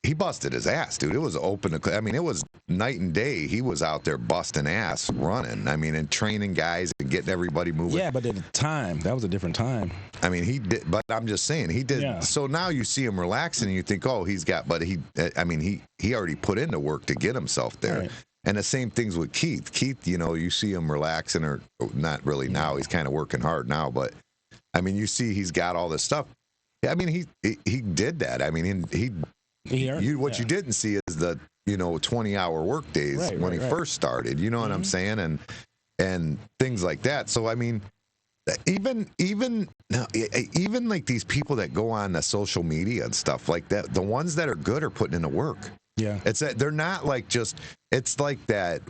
He busted his ass, dude. It was open to, I mean, it was night and day. He was out there busting ass, running. I mean, and training guys and getting everybody moving. Yeah, but at the time, that was a different time. I mean, he did, but I'm just saying, he did. Yeah. So now you see him relaxing and you think, oh, he's got, but he already put in the work to get himself there. Right. And the same things with Keith. Keith, you know, you see him relaxing, or not really now. He's kind of working hard now, but I mean, you see he's got all this stuff. I mean, he did that. I mean, what you didn't see is the 20-hour work days when he first started. You know what I'm saying? And things like that. So I mean, even like these people that go on the social media and stuff like that, the ones that are good are putting in the work. Yeah, it's that they're not like just. It's like that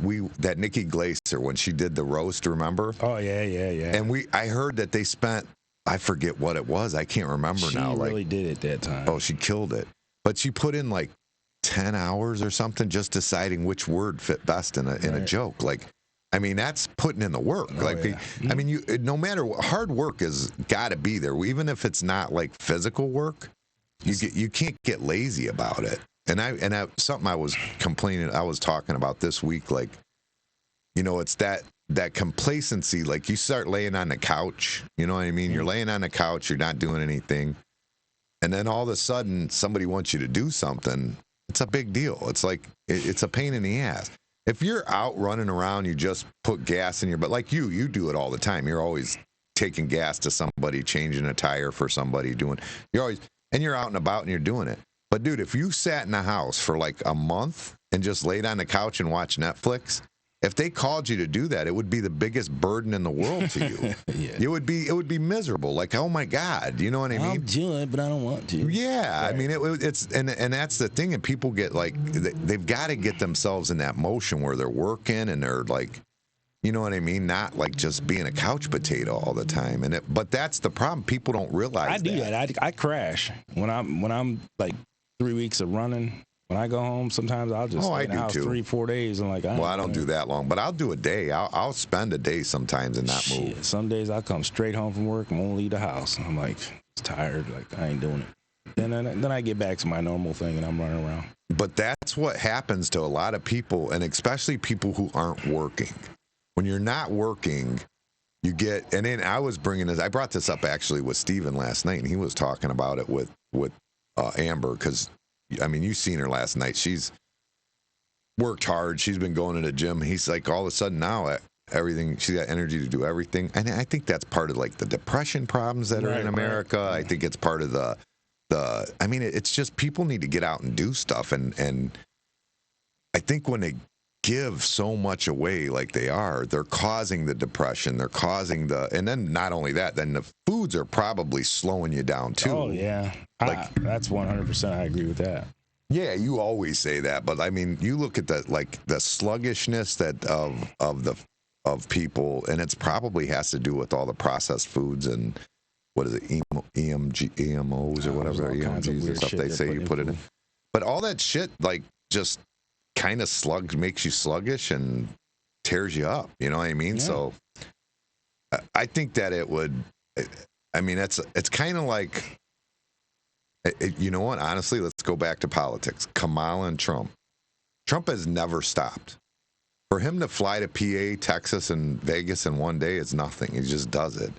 Nikki Glaser when she did the roast. Remember? Oh yeah. And I heard that they spent. I forget what it was. I can't remember now. She really did it that time. Oh, she killed it. But she put in like 10 hours or something just deciding which word fit best in a joke. Like, I mean, that's putting in the work. I mean, no matter what, hard work has got to be there, even if it's not like physical work. You can't get lazy about it. And something I was talking about this week, like, it's that complacency. Like you start laying on the couch, you know what I mean? You're laying on the couch, you're not doing anything. And then all of a sudden somebody wants you to do something. It's a big deal. It's like, it's a pain in the ass. If you're out running around, you just put gas in your, but like you do it all the time. You're always taking gas to somebody, changing a tire for somebody, you're out and about and you're doing it. But dude, if you sat in the house for like a month and just laid on the couch and watched Netflix, if they called you to do that, it would be the biggest burden in the world to you. Yeah. It would be miserable. Like, oh my God, you know what I mean? I'll do it, but I don't want to. Yeah, right. I mean, it's and that's the thing. And people get like, they've got to get themselves in that motion where they're working and they're like, you know what I mean? Not like just being a couch potato all the time. But that's the problem. People don't realize I do that. I crash when I'm like 3 weeks of running. When I go home, sometimes I'll just stay in the house 3-4 days and like. I don't do that long, but I'll do a day. I'll spend a day sometimes and not move. Some days I come straight home from work and won't leave the house. I'm like tired, like I ain't doing it. Then I get back to my normal thing and I'm running around. But that's what happens to a lot of people, and especially people who aren't working. When you're not working, you get. And then I brought this up actually with Steven last night, and he was talking about it with Amber because. I mean, you've seen her last night. She's worked hard. She's been going to the gym. He's like, all of a sudden now, everything, she's got energy to do everything. And I think that's part of like the depression problems that are in America. Right. I think it's part of I mean, it's just people need to get out and do stuff. And I think when they give so much away like they're causing the depression. They're causing and then not only that, then the foods are probably slowing you down too. Oh yeah. That's 100%. I agree with that. Yeah, you always say that, but I mean, you look at the sluggishness of people, and it's probably has to do with all the processed foods and what is it, EMOs or whatever, EMGs and stuff they say you put it in. But all that shit, like, just kind of makes you sluggish and tears you up. You know what I mean? Yeah. So I think that it would. I mean, it's kind of like. You know what? Honestly, let's go back to politics. Kamala and Trump. Trump has never stopped. For him to fly to PA, Texas, and Vegas in one day is nothing. He just does it.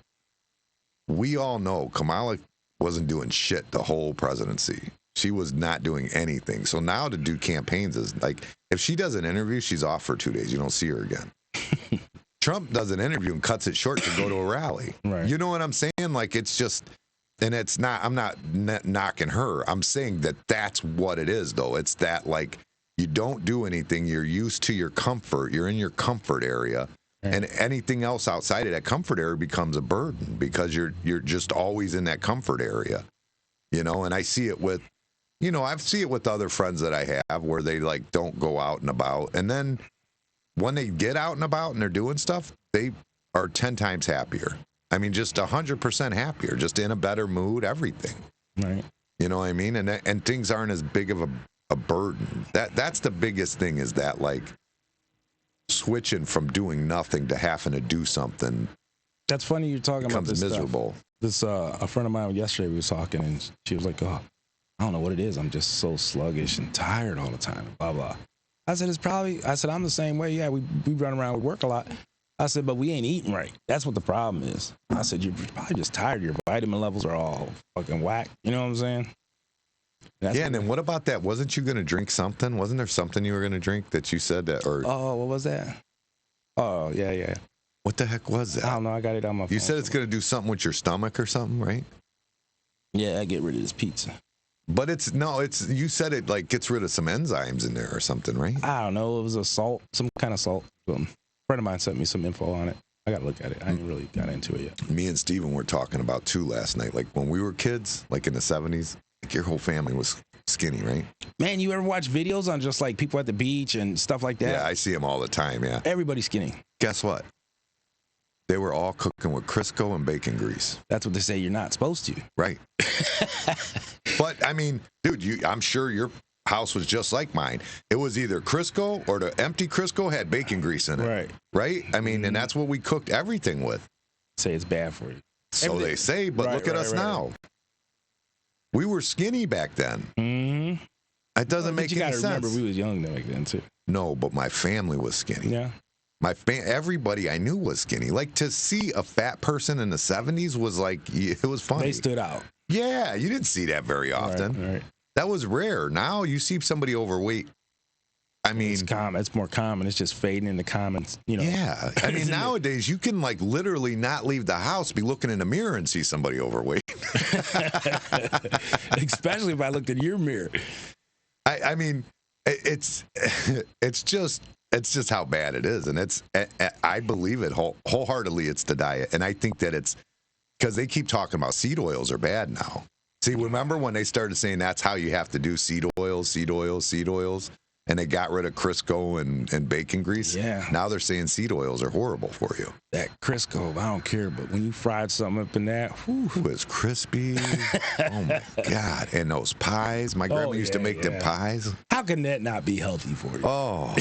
We all know Kamala wasn't doing shit the whole presidency. She was not doing anything. So now to do campaigns is like, if she does an interview, she's off for 2 days. You don't see her again. Trump does an interview and cuts it short to go to a rally. Right. You know what I'm saying? Like, it's just, and it's not, I'm not knocking her. I'm saying that that's what it is, though. It's that, like, you don't do anything. You're used to your comfort. You're in your comfort area. And anything else outside of that comfort area becomes a burden because you're just always in that comfort area. You know, and I see it with, you know, I see it with other friends that I have where they, like, don't go out and about. And then when they get out and about and they're doing stuff, they are 10 times happier. I mean, just 100% happier, just in a better mood, everything. Right. You know what I mean? And things aren't as big of a burden. That's the biggest thing, is that, like, switching from doing nothing to having to do something. That's funny you're talking about this miserable. Stuff. This a friend of mine yesterday, we was talking, and she was like, "Oh, I don't know what it is. I'm just so sluggish and tired all the time." Blah blah. I said, I'm the same way. Yeah, we run around, we work a lot. I said, but we ain't eating right. That's what the problem is. I said, you're probably just tired. Your vitamin levels are all fucking whack. You know what I'm saying? And then what about that? Wasn't you going to drink something? Wasn't there something you were going to drink that you said that? Or what was that? Oh, yeah. What the heck was that? I don't know. I got it on my phone. You said it's going to do something with your stomach or something, right? Yeah, I get rid of this pizza. But you said it, like, gets rid of some enzymes in there or something, right? I don't know. It was a salt, some kind of salt. A friend of mine sent me some info on it. I got to look at it. I ain't really got into it yet. Me and Steven were talking about, too, last night. Like, when we were kids, like in the 70s, like, your whole family was skinny, right? Man, you ever watch videos on just, like, people at the beach and stuff like that? Yeah, I see them all the time, yeah. Everybody's skinny. Guess what? They were all cooking with Crisco and bacon grease. That's what they say you're not supposed to. Right. But, I mean, dude, I'm sure your house was just like mine. It was either Crisco or the empty Crisco had bacon grease in it. Right. Right? I mean, and that's what we cooked everything with. Say it's bad for you. So Everything. they say, but look at us now. We were skinny back then. Mm-hmm. It doesn't make any sense. You got to remember, we was young back then, too. No, but my family was skinny. Yeah. Everybody I knew was skinny. Like, to see a fat person in the 70s was like, it was funny. They stood out. Yeah, you didn't see that very often. Right. That was rare. Now you see somebody overweight. I mean, it's common. It's more common. It's just fading in the comments, you know. Yeah. I mean, nowadays you can, like, literally not leave the house, be looking in the mirror and see somebody overweight. Especially if I looked in your mirror. I mean, it's just how bad it is, and I believe it wholeheartedly. It's the diet, and I think that it's because they keep talking about seed oils are bad now. See, remember when they started saying that's how you have to do seed oils, and they got rid of Crisco and bacon grease? Yeah. Now they're saying seed oils are horrible for you. That Crisco, I don't care, but when you fried something up in that, whew. It was crispy. Oh, my God. And those pies. My grandma used to make them pies. How can that not be healthy for you? Oh.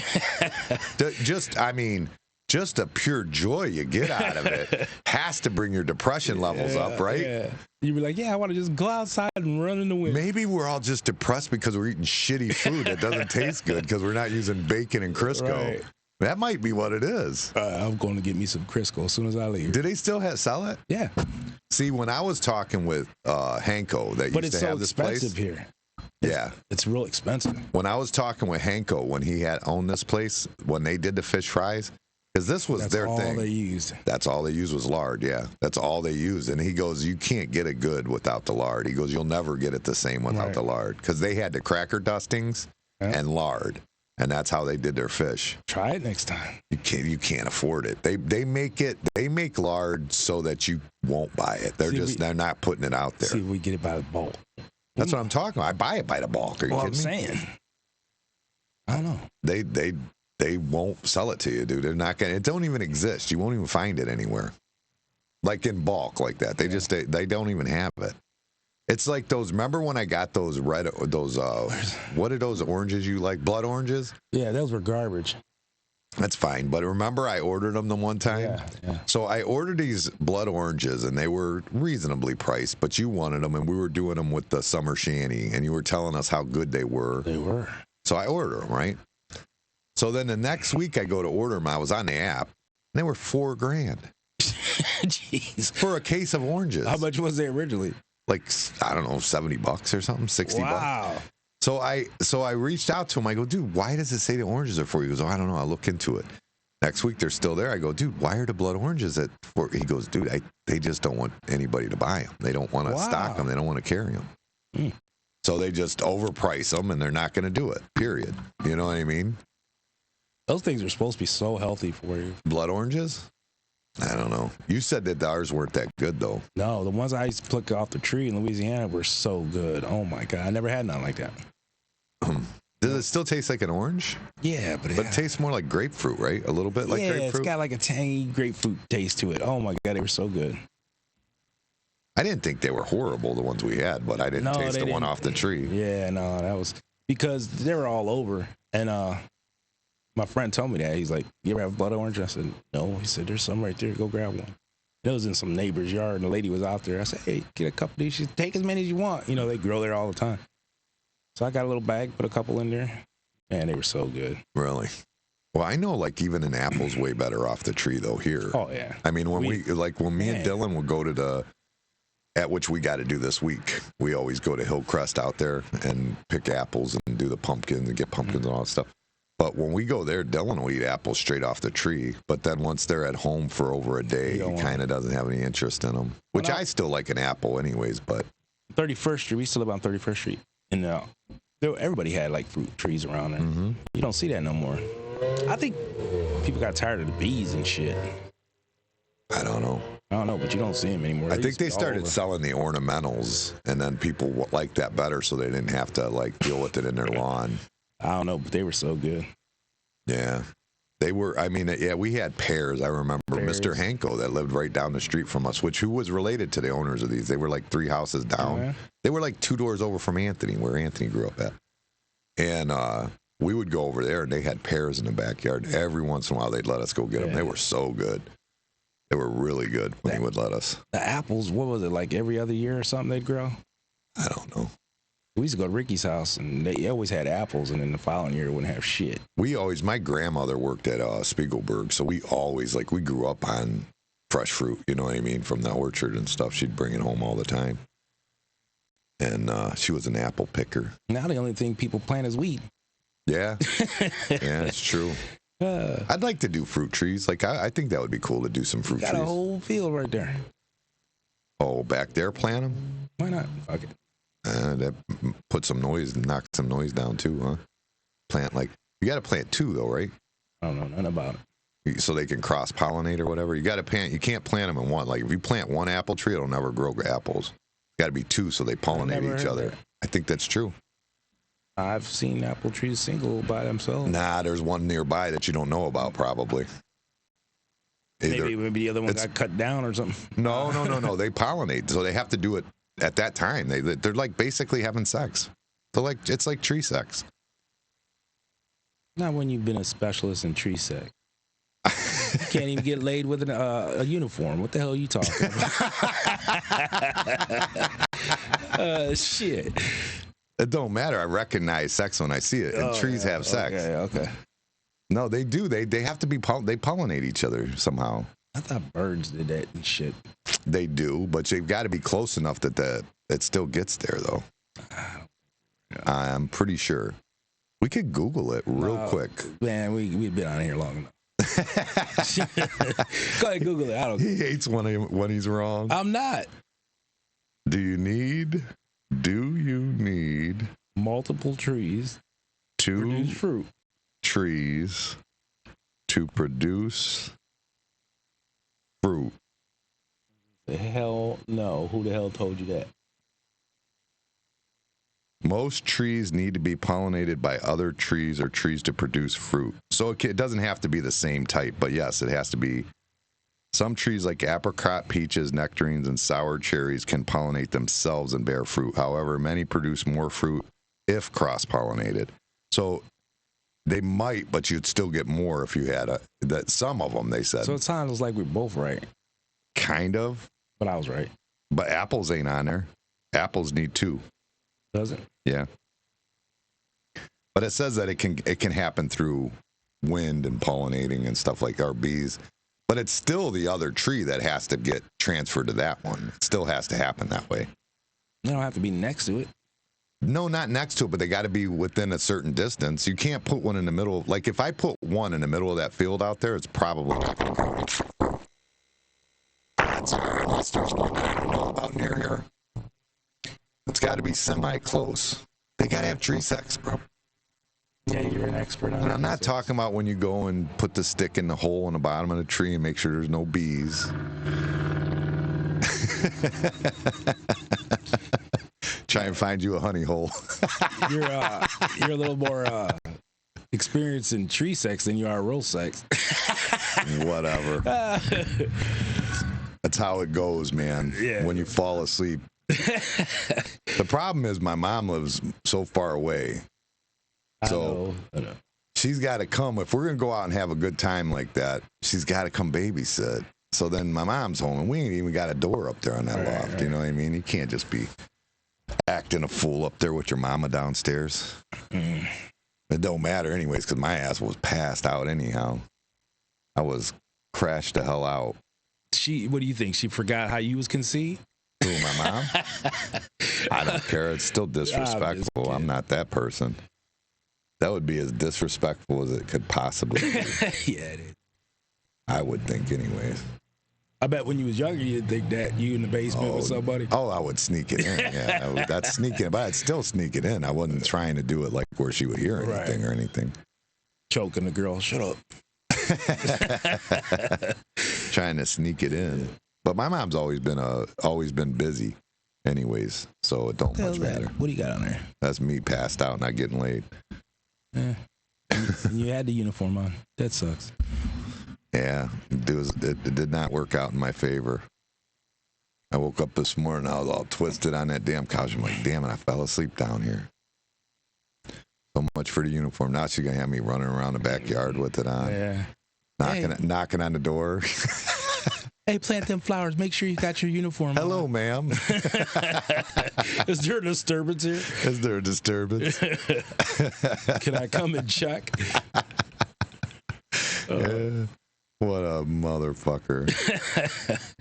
Just the pure joy you get out of it has to bring your depression levels up, right? Yeah. You'd be like, I want to just go outside and run in the wind. Maybe we're all just depressed because we're eating shitty food that doesn't taste good because we're not using bacon and Crisco. Right. That might be what it is. I'm going to get me some Crisco as soon as I leave. Do they still sell it? Yeah. See, when I was talking with Hanko that used to have this place. But it's so expensive here. Yeah. It's real expensive. When I was talking with Hanko when he had owned this place, when they did the fish fries, because this was their thing. That's all they used. That's all they used was lard, yeah. That's all they used. And he goes, you can't get it good without the lard. He goes, you'll never get it the same without the lard. Because they had the cracker dustings and lard. And that's how they did their fish. Try it next time. You can't afford it. They make lard so that you won't buy it. They're not putting it out there. See if we get it by the bulk. That's what I'm talking about. I buy it by the bulk. Are you kidding me? I'm saying. I don't know. They won't sell it to you, dude. They're not gonna. It don't even exist. You won't even find it anywhere. Like in bulk, like that. They don't even have it. It's like those. Remember when I got those what are those oranges you like? Blood oranges? Yeah, those were garbage. That's fine. But remember I ordered them the one time? Yeah. So I ordered these blood oranges, and they were reasonably priced, but you wanted them, and we were doing them with the summer shanty, and you were telling us how good they were. They were. So I ordered them, right? So then the next week I go to order them. I was on the app, and they were $4,000. Jeez. For a case of oranges. How much was they originally? like, I don't know, $70 or something, $60. Wow. So I reached out to him. I go, dude, why does it say the oranges are for you? He goes, oh, I don't know. I'll look into it. Next week they're still there. I go, dude, why are the blood oranges at for? He goes, dude, they just don't want anybody to buy them. They don't want to stock them. They don't want to carry them. Mm. So they just overprice them, and they're not going to do it. Period. You know what I mean? Those things are supposed to be so healthy for you. Blood oranges? I don't know. You said that ours weren't that good, though. No, the ones I used to pluck off the tree in Louisiana were so good. Oh my God, I never had none like that. Does it still taste like an orange? Yeah, but it tastes more like grapefruit, right? A little bit like grapefruit? It's got like a tangy grapefruit taste to it. Oh my God, they were so good. I didn't think they were horrible, the ones we had, but I didn't taste the one off the tree. Yeah, no, that was because they were all over. And my friend told me that. He's like, you ever have blood orange? I said, no. He said, there's some right there. Go grab one. It was in some neighbor's yard, and the lady was out there. I said, hey, get a couple of these. She said, take as many as you want. You know, they grow there all the time. So I got a little bag, put a couple in there. Man, they were so good. Really? Well, I know, like, even an apple's way better off the tree, though, here. Oh, yeah. I mean, when me and Dylan would go to at which we got to do this week, we always go to Hillcrest out there and pick apples and do the pumpkins and get pumpkins and all that stuff. But when we go there, Dylan will eat apples straight off the tree. But then once they're at home for over a day, he kind of doesn't have any interest in them. Which I still like an apple anyways, but... 31st Street, we still live on 31st Street. And everybody had, like, fruit trees around there. Mm-hmm. You don't see that no more. I think people got tired of the bees and shit. I don't know, but you don't see them anymore. I think they started selling the ornamentals, and then people liked that better, so they didn't have to, like, deal with it in their lawn. I don't know, but they were so good. Yeah. They were, I mean, yeah, we had pears. I remember Mr. Hanko that lived right down the street from us, who was related to the owners of these. They were like 3 houses down. Oh, yeah? They were like 2 doors over from Anthony, where Anthony grew up at. And we would go over there, and they had pears in the backyard. Every once in a while, they'd let us go get them. They were so good. They were really good when he would let us. The apples, what was it, like every other year or something they'd grow? I don't know. We used to go to Ricky's house, and they always had apples, and then the following year, it wouldn't have shit. My grandmother worked at Spiegelberg, so we always, we grew up on fresh fruit, you know what I mean, from the orchard and stuff. She'd bring it home all the time. And she was an apple picker. Now the only thing people plant is weed. Yeah. Yeah, it's true. I'd like to do fruit trees. I think that would be cool to do some fruit trees. Got a whole field right there. Oh, back there, plant them? Why not? Fuck it. That put some noise and knock some noise down too, huh? You got to plant 2 though, right? I don't know nothing about it. So they can cross pollinate or whatever. You got to plant. You can't plant them in one. Like if you plant 1 apple tree, it'll never grow apples. Got to be 2 so they pollinate each other. I think that's true. I've seen apple trees single by themselves. Nah, there's one nearby that you don't know about probably. Maybe the other one got cut down or something. No. They pollinate, so they have to do it at that time. They're like basically having sex. It's like tree sex. Not when you've been a specialist in tree sex. You can't even get laid with a uniform. What the hell are you talking about? Shit. It don't matter. I recognize sex when I see it, and trees have sex. Okay. No, they do. They have to be. They pollinate each other somehow. I thought birds did that and shit. They do, but they've got to be close enough that it still gets there, though. I'm pretty sure. We could Google it real quick. Man, we've been on here long enough. Go ahead, Google it. He hates when he's wrong. I'm not. Do you need multiple trees to produce fruit? Trees to produce fruit. The hell no. Who the hell told you that? Most trees need to be pollinated by other trees or trees to produce fruit. So it doesn't have to be the same type, but yes, it has to be. Some trees like apricot, peaches, nectarines, and sour cherries can pollinate themselves and bear fruit. However, many produce more fruit if cross-pollinated. So they might, but you'd still get more if you had some of them, they said. So it sounds like we're both right. Kind of. But I was right. But apples ain't on there. Apples need 2. Does it? Yeah. But it says that it can happen through wind and pollinating and stuff like our bees. But it's still the other tree that has to get transferred to that one. It still has to happen that way. They don't have to be next to it. No, not next to it, but they got to be within a certain distance. You can't put one in the middle. Like, if I put one in the middle of that field out there, it's probably not going to go. Odds are, unless there's one that I don't know about near here, it's got to be semi-close. They got to have tree sex, bro. Yeah, you're an expert on it. And I'm not talking about when you go and put the stick in the hole in the bottom of the tree and make sure there's no bees. Try and find you a honey hole. You're a little more experienced in tree sex than you are roll sex. Whatever. That's how it goes, man. Yeah. When you fall asleep. The problem is my mom lives so far away. So I know. she's got to come. If we're going to go out and have a good time like that, she's got to come babysit. So then my mom's home, and we ain't even got a door up there on that loft. You know what I mean? You can't just be acting a fool up there with your mama downstairs. It don't matter anyways, because my ass was passed out anyhow. I was crashed the hell out. What do you think? She forgot how you was conceived? Who, my mom? I don't care. It's still disrespectful. I'm not that person. That would be as disrespectful as it could possibly be. Yeah, it is. I would think anyways. I bet when you was younger, you'd think that you in the basement with somebody. Oh, I would sneak it in. Yeah, that's sneaking. But I'd still sneak it in. I wasn't trying to do it like where she would hear anything or anything. Choking the girl. Shut up. Trying to sneak it in. But my mom's always been busy, anyways. So it don't much matter. What do you got on there? That's me passed out, not getting laid. Yeah. And you had the uniform on. That sucks. Yeah, it did not work out in my favor. I woke up this morning, I was all twisted on that damn couch. I'm like, damn it, I fell asleep down here. So much for the uniform. Now she's going to have me running around the backyard with it on. Yeah. Knocking on the door. Hey, plant them flowers. Make sure you got your uniform Hello, on. ma'am. Is there a disturbance here? Is there a disturbance? Can I come and check? Yeah. What a motherfucker.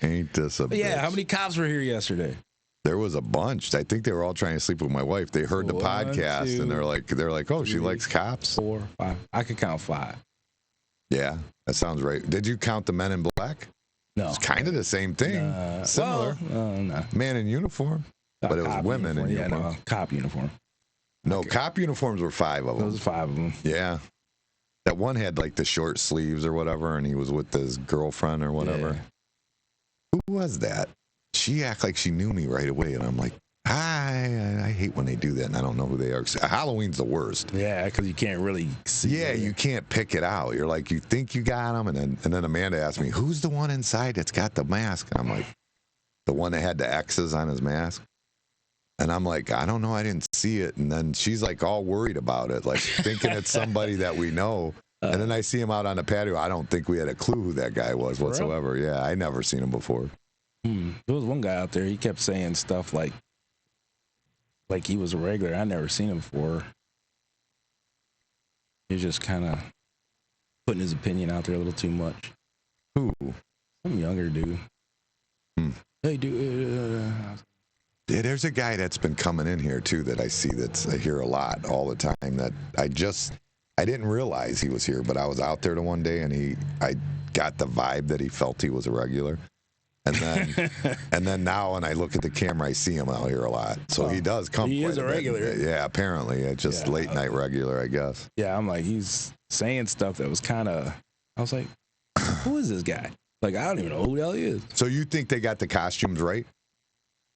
Ain't this a bitch. Yeah, how many cops were here yesterday? There was a bunch. I think they were all trying to sleep with my wife. They heard the podcast, and they're like, oh, she likes cops. 4, 5. I could count 5. Yeah, that sounds right. Did you count the men in black? No. It's kind of the same thing. Similar. No. Man in uniform. But it was women in uniform. Yeah, no, cop uniform. No, Okay. cop uniforms were 5 of them. Those 5 of them. Yeah. That one had like the short sleeves or whatever, and he was with his girlfriend or whatever. Yeah. Who was that? She acted like she knew me right away, and I'm like, hi. I hate when they do that, and I don't know who they are. Halloween's the worst. Yeah, because you can't really see. Yeah, you can't pick it out. You're like, you think you got them, and then Amanda asked me, who's the one inside that's got the mask? And I'm like, the one that had the X's on his mask. And I'm like, I don't know, I didn't see it. And then she's like all worried about it, like thinking it's somebody that we know. And then I see him out on the patio. I don't think we had a clue who that guy was whatsoever. Yeah, I never seen him before. There was one guy out there, he kept saying stuff like he was a regular. I never seen him before. He's just kind of putting his opinion out there a little too much. Who? Some younger dude. Hey, dude. Yeah, there's a guy that's been coming in here too that I see I hear a lot all the time that I didn't realize he was here, but I was out there the one day and I got the vibe that he felt he was a regular. And then now when I look at the camera, I see him out here a lot. So he does come. He is a regular. Yeah, apparently. It's just late night regular, I guess. Yeah, I'm like, he's saying stuff that was kind of, I was like, who is this guy? Like, I don't even know who the hell he is. So you think they got the costumes right?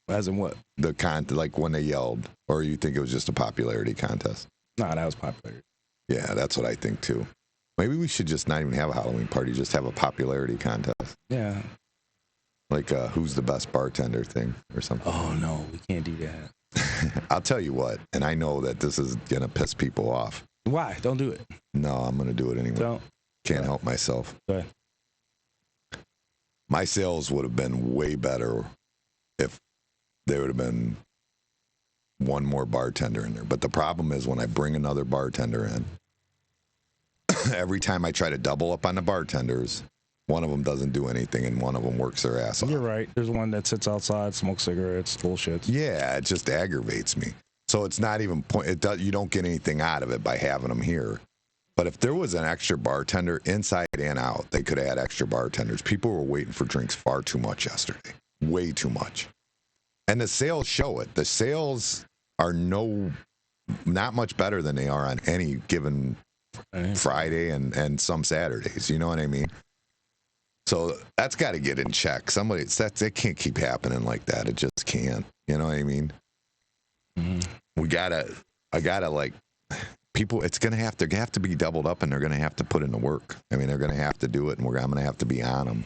As in what? Like when they yelled, or you think it was just a popularity contest? Nah, that was popular. Yeah, that's what I think too. Maybe we should just not even have a Halloween party, just have a popularity contest. Yeah. Like who's the best bartender thing or something. Oh, no, we can't do that. I'll tell you what, and I know that this is going to piss people off. Why? Don't do it. No, I'm going to do it anyway. Don't. Can't help myself. Go ahead. My sales would have been way better if there would have been one more bartender in there. But the problem is when I bring another bartender in, every time I try to double up on the bartenders, One of them doesn't do anything, and one of them works their ass off. You're right. There's one that sits outside, smokes cigarettes, bullshit. Yeah, it just aggravates me. So it's not even you don't get anything out of it by having them here. But if there was an extra bartender inside and out, they could add extra bartenders. People were waiting for drinks far too much yesterday. Way too much. And the sales show it. The sales are not much better than they are on any given Friday and some Saturdays. You know what I mean? So that's got to get in check. It can't keep happening like that. It just can't. You know what I mean? Mm-hmm. I gotta like people. It's gonna have to be doubled up, and they're gonna have to put in the work. I mean, they're gonna have to do it, and I'm gonna have to be on them.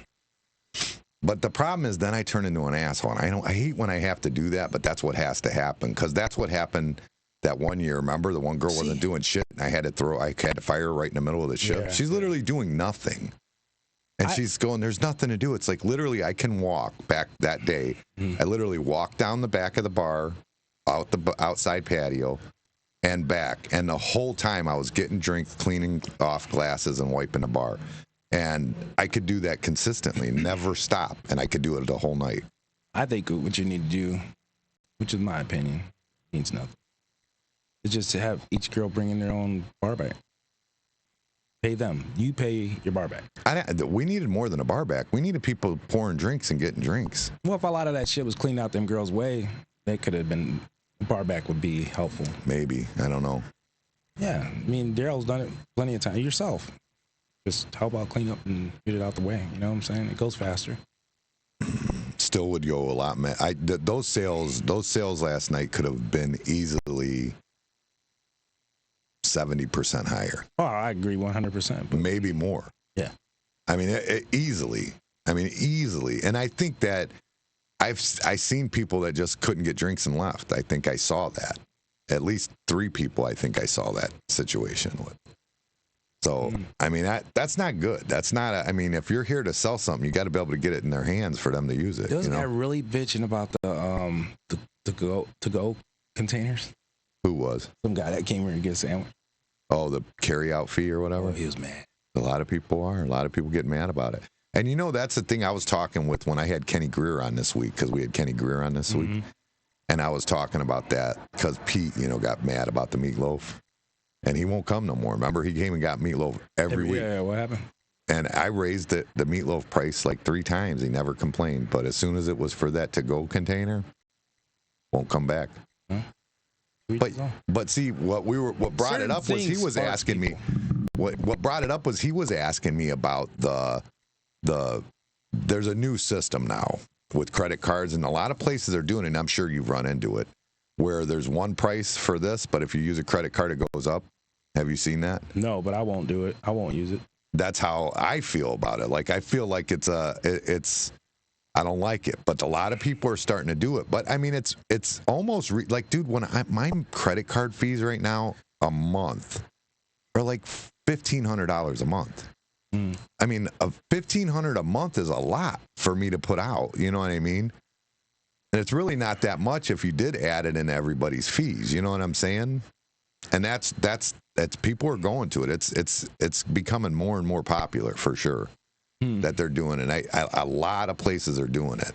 But the problem is, then I turn into an asshole. And I hate when I have to do that, but that's what has to happen, because that's what happened that one year. Remember, the one girl wasn't doing shit, and I had to fire her right in the middle of the shift. Yeah. She's literally doing nothing. And she's going, there's nothing to do. It's like, literally, I can walk back that day. I literally walked down the back of the bar, out the outside patio, and back. And the whole time I was getting drinks, cleaning off glasses, and wiping the bar. And I could do that consistently, never stop. And I could do it the whole night. I think what you need to do, which is my opinion, means nothing. It's just to have each girl bring in their own bar back. Pay them. You pay your bar back. We needed more than a bar back. We needed people pouring drinks and getting drinks. Well, if a lot of that shit was cleaned out them girls' way, that could have been, bar back would be helpful. Maybe. I don't know. Yeah. I mean, Daryl's done it plenty of times. Yourself. Just help out, clean up, and get it out the way. You know what I'm saying? It goes faster. Still would go a lot. Those sales last night could have been easily 70% higher. Oh, I agree 100%. Maybe more. Yeah. I mean, easily. And I think that I've seen people that just couldn't get drinks and left. I think I saw that. At least 3 people I think I saw that situation with. So, I mean, that's not good. That's not, I mean, if you're here to sell something, you got to be able to get it in their hands for them to use it. There was a guy really bitching about the to-go containers. Who was? Some guy that came here to get a sandwich. Oh, the carry-out fee or whatever? Oh, he was mad. A lot of people are. A lot of people get mad about it. And, you know, that's the thing I was talking with when I had Kenny Greer on this week, because we had Kenny Greer on this week. And I was talking about that because Pete, got mad about the meatloaf. And he won't come no more. Remember, he came and got meatloaf every week. Yeah, what happened? And I raised the meatloaf price like 3 times. He never complained. But as soon as it was for that to-go container, won't come back. Huh? But see, what brought it up was he was asking me. What brought it up was he was asking me about the there's a new system now with credit cards, and a lot of places are doing it, and I'm sure you've run into it, where there's one price for this, but if you use a credit card, it goes up. Have you seen that? No, but I won't do it. I won't use it. That's how I feel about it. Like, I feel like it's I don't like it, but a lot of people are starting to do it. But I mean, it's almost like, dude, when my credit card fees right now a month are like $1,500 a month. I mean, $1,500 a month is a lot for me to put out. You know what I mean? And it's really not that much if you did add it into everybody's fees. You know what I'm saying? And that's people are going to it. It's becoming more and more popular for sure that they're doing it. A lot of places are doing it,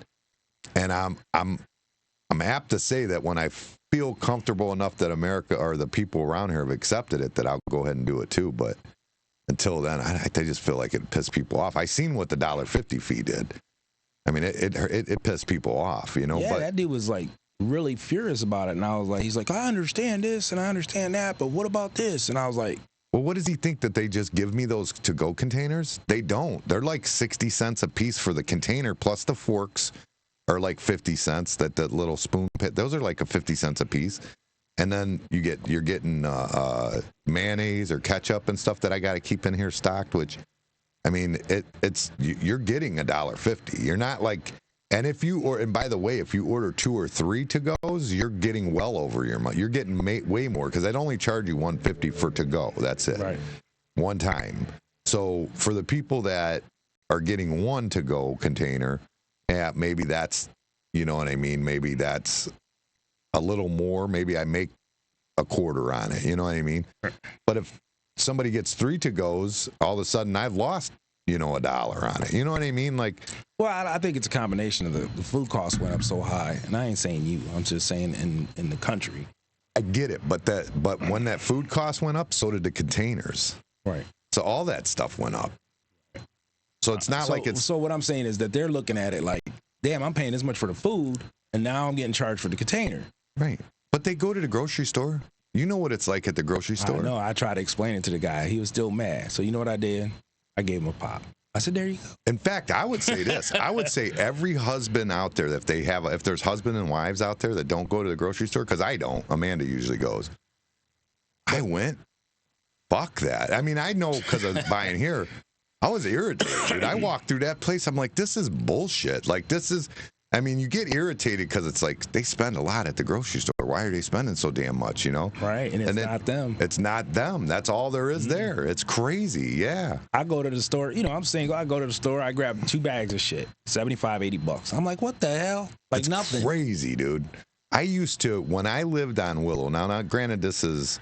and I'm apt to say that when I feel comfortable enough that America or the people around here have accepted it, that I'll go ahead and do it too. But until then, I just feel like it pissed people off. I seen what the $1.50 fee did. I mean, it pissed people off, you know. Yeah, but that dude was like really furious about it, and I was like, he's like, I understand this and I understand that, but what about this? And I was like, well, what does he think, that they just give me those to-go containers? They don't. They're like 60 cents a piece for the container, plus the forks are like 50 cents. That little spoon pit, those are like 50 cents a piece. And then you're getting mayonnaise or ketchup and stuff that I got to keep in here stocked. Which, I mean, you're getting $1.50. You're not like, and and by the way, if you order 2 or 3 to-goes, you're getting well over your money. You're getting way more, because I'd only charge you $1.50 for to-go. That's it. right. One time. So for the people that are getting one to-go container, yeah, maybe that's, you know what I mean? Maybe that's a little more. Maybe I make a quarter on it. You know what I mean? But if somebody gets 3 to-goes, all of a sudden I've lost $1 on it. You know what I mean? Like, Well, I think it's a combination of the food costs went up so high, and I ain't saying you. I'm just saying in the country. I get it, but when that food cost went up, so did the containers. Right. So all that stuff went up. So it's not like it's. So what I'm saying is that they're looking at it like, damn, I'm paying this much for the food, and now I'm getting charged for the container. Right. But they go to the grocery store. You know what it's like at the grocery store. No, I tried to explain it to the guy. He was still mad. So you know what I did? I gave him a pop. I said, there you go. In fact, I would say this. I would say every husband out there, if there's husband and wives out there that don't go to the grocery store, because I don't. Amanda usually goes. I went. Fuck that. I mean, I know because of buying here. I was irritated, dude. I walked through that place. I'm like, this is bullshit. Like, this is. I mean, you get irritated because it's like they spend a lot at the grocery store. Why are they spending so damn much, Right, and it's not them. It's not them. That's all there is there. It's crazy, yeah. I go to the store, I'm single. I go to the store, I grab 2 bags of shit, $75-$80. I'm like, what the hell? Like it's nothing. Crazy, dude. I used to, when I lived on Willow, now granted this is,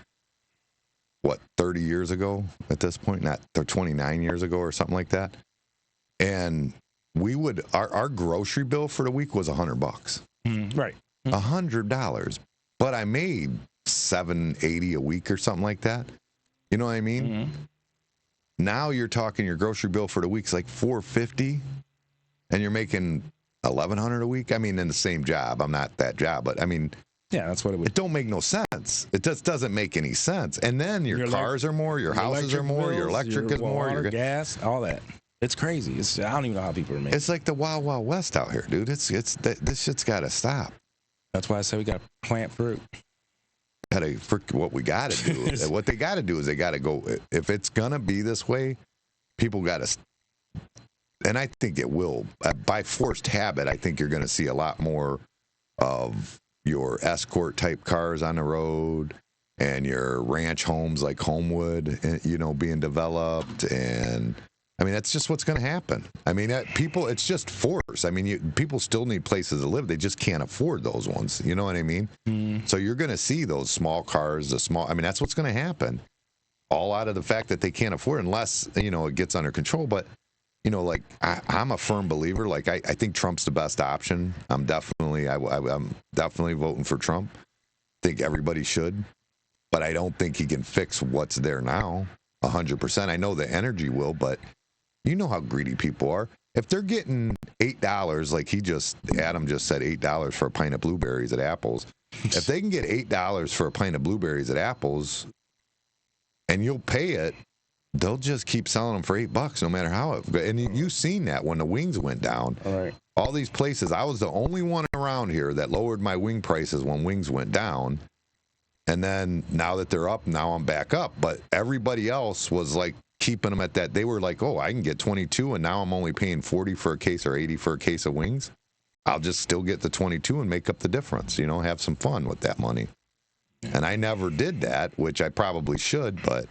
30 years ago at this point? Not 29 years ago or something like that. And we would, our grocery bill for the week was $100. Right. $100. But I made $780 a week or something like that. You know what I mean? Mm-hmm. Now you're talking your grocery bill for the week's like $450, and you're making $1,100 a week. I mean, in the same job. I'm not that job, but I mean, yeah, that's what it would. It don't make no sense. It just doesn't make any sense. And then your cars are more, your houses are more, your electric is more, your gas, all that. It's crazy. I don't even know how people are making. It's like the Wild Wild West out here, dude. This shit's got to stop. That's why I said we got to plant fruit. What we got to do, what they got to do is they got to go. If it's gonna be this way, people got to. And I think it will. By forced habit, I think you're going to see a lot more of your escort type cars on the road and your ranch homes like Homewood, being developed. And I mean, that's just what's going to happen. I mean, it's just force. I mean, people still need places to live. They just can't afford those ones. You know what I mean? So you're going to see those small cars, that's what's going to happen. All out of the fact that they can't afford it unless, it gets under control. But, like I'm a firm believer. Like I think Trump's the best option. I'm definitely voting for Trump. I think everybody should. But I don't think he can fix what's there now 100%. I know the energy will, but you know how greedy people are. If they're getting $8, like Adam just said, $8 for a pint of blueberries at Apple's. If they can get $8 for a pint of blueberries at Apple's, and you'll pay it, they'll just keep selling them for $8 no matter how it. And you've seen that when the wings went down. All right. All these places, I was the only one around here that lowered my wing prices when wings went down. And then now that they're up, now I'm back up. But everybody else was like keeping them at that. They were like, oh, I can get 22, and now I'm only paying 40 for a case or 80 for a case of wings. I'll just still get the 22 and make up the difference, have some fun with that money. And I never did that, which I probably should, but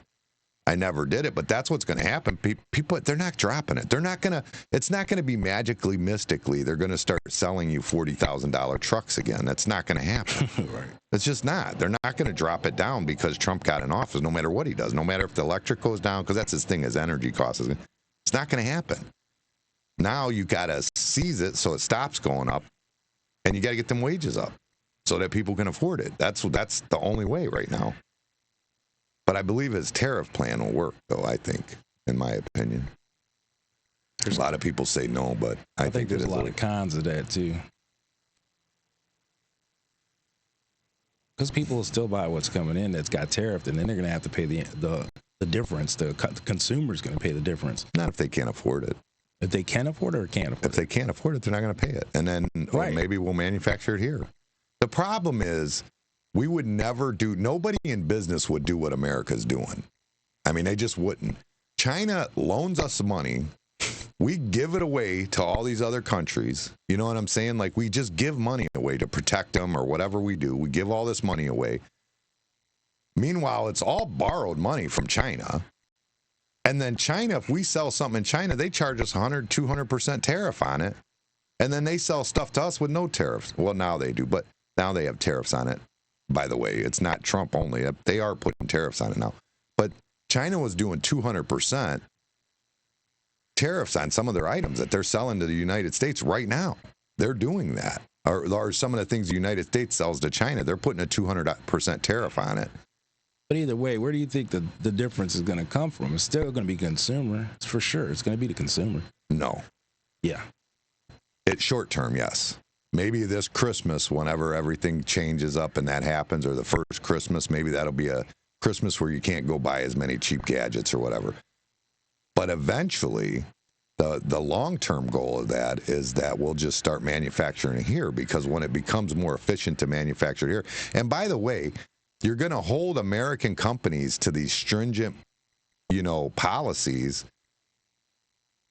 I never did it. But that's what's going to happen. People, they're not dropping it. It's not going to be magically, mystically. They're going to start selling you $40,000 trucks again. That's not going to happen. Right. It's just not. They're not going to drop it down because Trump got in office, no matter what he does, no matter if the electric goes down, because that's his thing, his energy costs. It's not going to happen. Now you got to seize it so it stops going up, and you got to get them wages up so that people can afford it. That's the only way right now. But I believe his tariff plan will work, though, I think, in my opinion. There's a lot of people say no, but I think there's a lot of cons of that, too. Because people will still buy what's coming in that's got tariffed, and then they're going to have to pay the difference. The consumer's going to pay the difference. Not if they can't afford it. If they can afford it or can't afford it. If they can't afford it, they're not going to pay it. And then maybe we'll manufacture it here. The problem is we would never nobody in business would do what America's doing. I mean, they just wouldn't. China loans us money. We give it away to all these other countries. You know what I'm saying? Like, we just give money away to protect them or whatever we do. We give all this money away. Meanwhile, it's all borrowed money from China. And then China, if we sell something in China, they charge us 100, 200% tariff on it. And then they sell stuff to us with no tariffs. Well, now they do, but now they have tariffs on it. By the way, it's not Trump only. They are putting tariffs on it now. But China was doing 200%. tariffs on some of their items that they're selling to the United States right now. They're doing that. Or some of the things the United States sells to China, they're putting a 200% tariff on it. But either way, where do you think the difference is going to come from? It's still going to be consumer. It's for sure. It's going to be the consumer. No. Yeah. It's short term, yes. Maybe this Christmas, whenever everything changes up and that happens, or the first Christmas, maybe that'll be a Christmas where you can't go buy as many cheap gadgets or whatever. But eventually, the long-term goal of that is that we'll just start manufacturing here, because when it becomes more efficient to manufacture here, and by the way, you're going to hold American companies to these stringent, policies.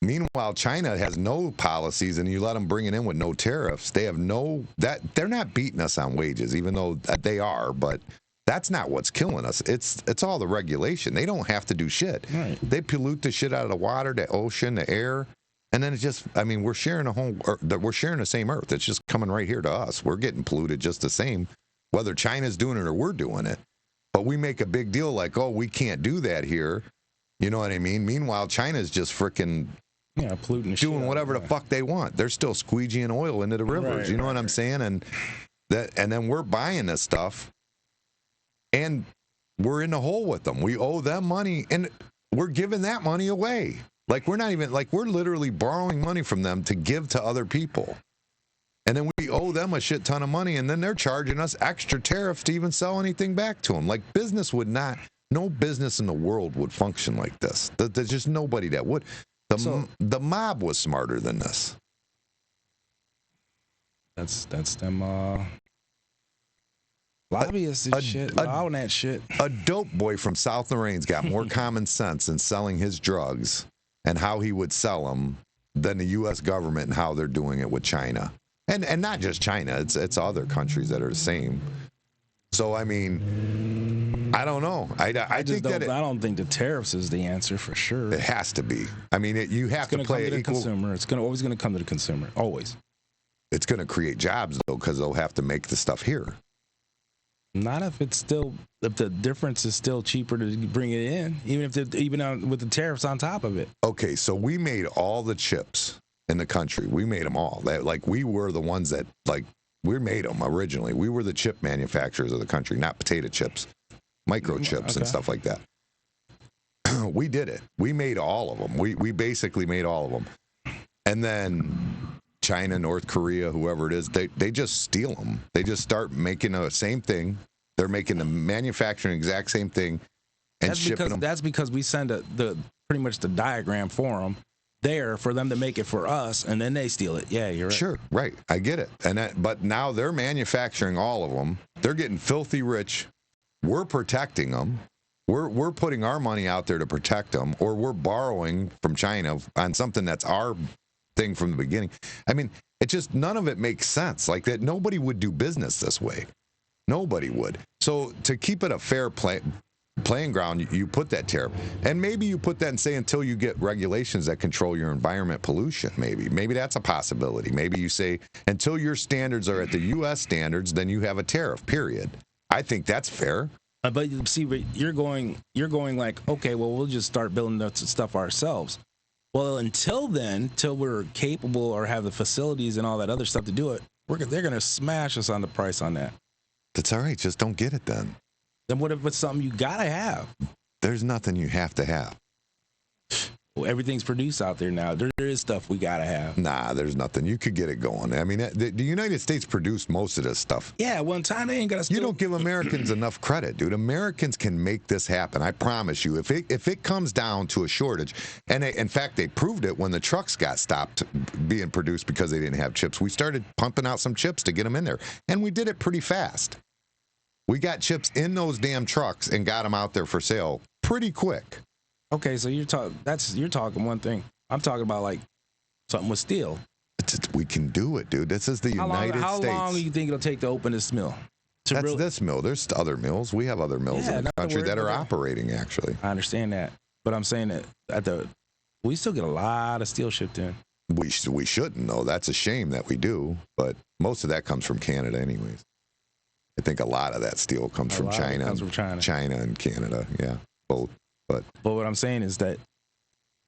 Meanwhile, China has no policies, and you let them bring it in with no tariffs. They have they're not beating us on wages, even though they are, but that's not what's killing us. It's all the regulation. They don't have to do shit. Right. They pollute the shit out of the water, the ocean, the air, and then we're sharing we're sharing the same earth. It's just coming right here to us. We're getting polluted just the same, whether China's doing it or we're doing it. But we make a big deal like, oh, we can't do that here. You know what I mean? Meanwhile, China's just freaking polluting, doing whatever the fuck they want. They're still squeegeeing oil into the rivers. Right, you know what I'm saying? And then we're buying this stuff, and we're in the hole with them. We owe them money, and we're giving that money away. Like we're literally borrowing money from them to give to other people. And then we owe them a shit ton of money, and then they're charging us extra tariffs to even sell anything back to them. Like no business in the world would function like this. There's just nobody that would. The mob was smarter than this. That's them lobbyists and shit, allowing that shit. A dope boy from South Lorraine's got more common sense in selling his drugs and how he would sell them than the U.S. government and how they're doing it with China. And not just China, it's other countries that are the same. So, I mean, I don't know. I don't think the tariffs is the answer for sure. It has to be. I mean, you have to play it equal. Consumer. It's always going to come to the consumer. Always. It's going to create jobs, though, because they'll have to make the stuff here. Not if the difference is still cheaper to bring it in, even with the tariffs on top of it. Okay, so we made all the chips in the country. We made them all. We were the ones that, we made them originally. We were the chip manufacturers of the country, not potato chips, microchips and stuff like that. We did it. We made all of them. We basically made all of them. And then China, North Korea, whoever it is, they just steal them. They just start making the same thing. They're making the manufacturing exact same thing and shipping them. That's because we send pretty much the diagram for them there for them to make it for us, and then they steal it. Yeah, you're right. Sure, right. I get it. But now they're manufacturing all of them. They're getting filthy rich. We're protecting them. We're putting our money out there to protect them, or we're borrowing from China on something that's our thing from the beginning. I mean, none of it makes sense. Like that, nobody would do business this way. Nobody would. So to keep it a fair playing ground, you put that tariff, and maybe you put that and say until you get regulations that control your environment pollution. Maybe that's a possibility. Maybe you say until your standards are at the U.S. standards, then you have a tariff. Period. I think that's fair. But see, you're going like, okay, well, we'll just start building that stuff ourselves. Well, until we're capable or have the facilities and all that other stuff to do it, they're going to smash us on the price on that. That's all right. Just don't get it then. Then what if it's something you got to have? There's nothing you have to have. Well, everything's produced out there now. There is stuff we got to have. Nah, there's nothing. You could get it going. I mean, the United States produced most of this stuff. Yeah, one time they ain't got to. You don't give Americans enough credit, dude. Americans can make this happen. I promise you. If it comes down to a shortage, and in fact, they proved it when the trucks got stopped being produced because they didn't have chips. We started pumping out some chips to get them in there, and we did it pretty fast. We got chips in those damn trucks and got them out there for sale pretty quick. Okay, so you're talking one thing. I'm talking about like something with steel. We can do it, dude. This is the United States. How long do you think it'll take to open this mill? This mill. There's other mills. We have other mills in the country that are operating, actually. I understand that. But I'm saying that we still get a lot of steel shipped in. We shouldn't, though. That's a shame that we do. But most of that comes from Canada anyways. I think a lot of that steel comes from China. Comes from China. China and Canada, yeah, both. But what I'm saying is that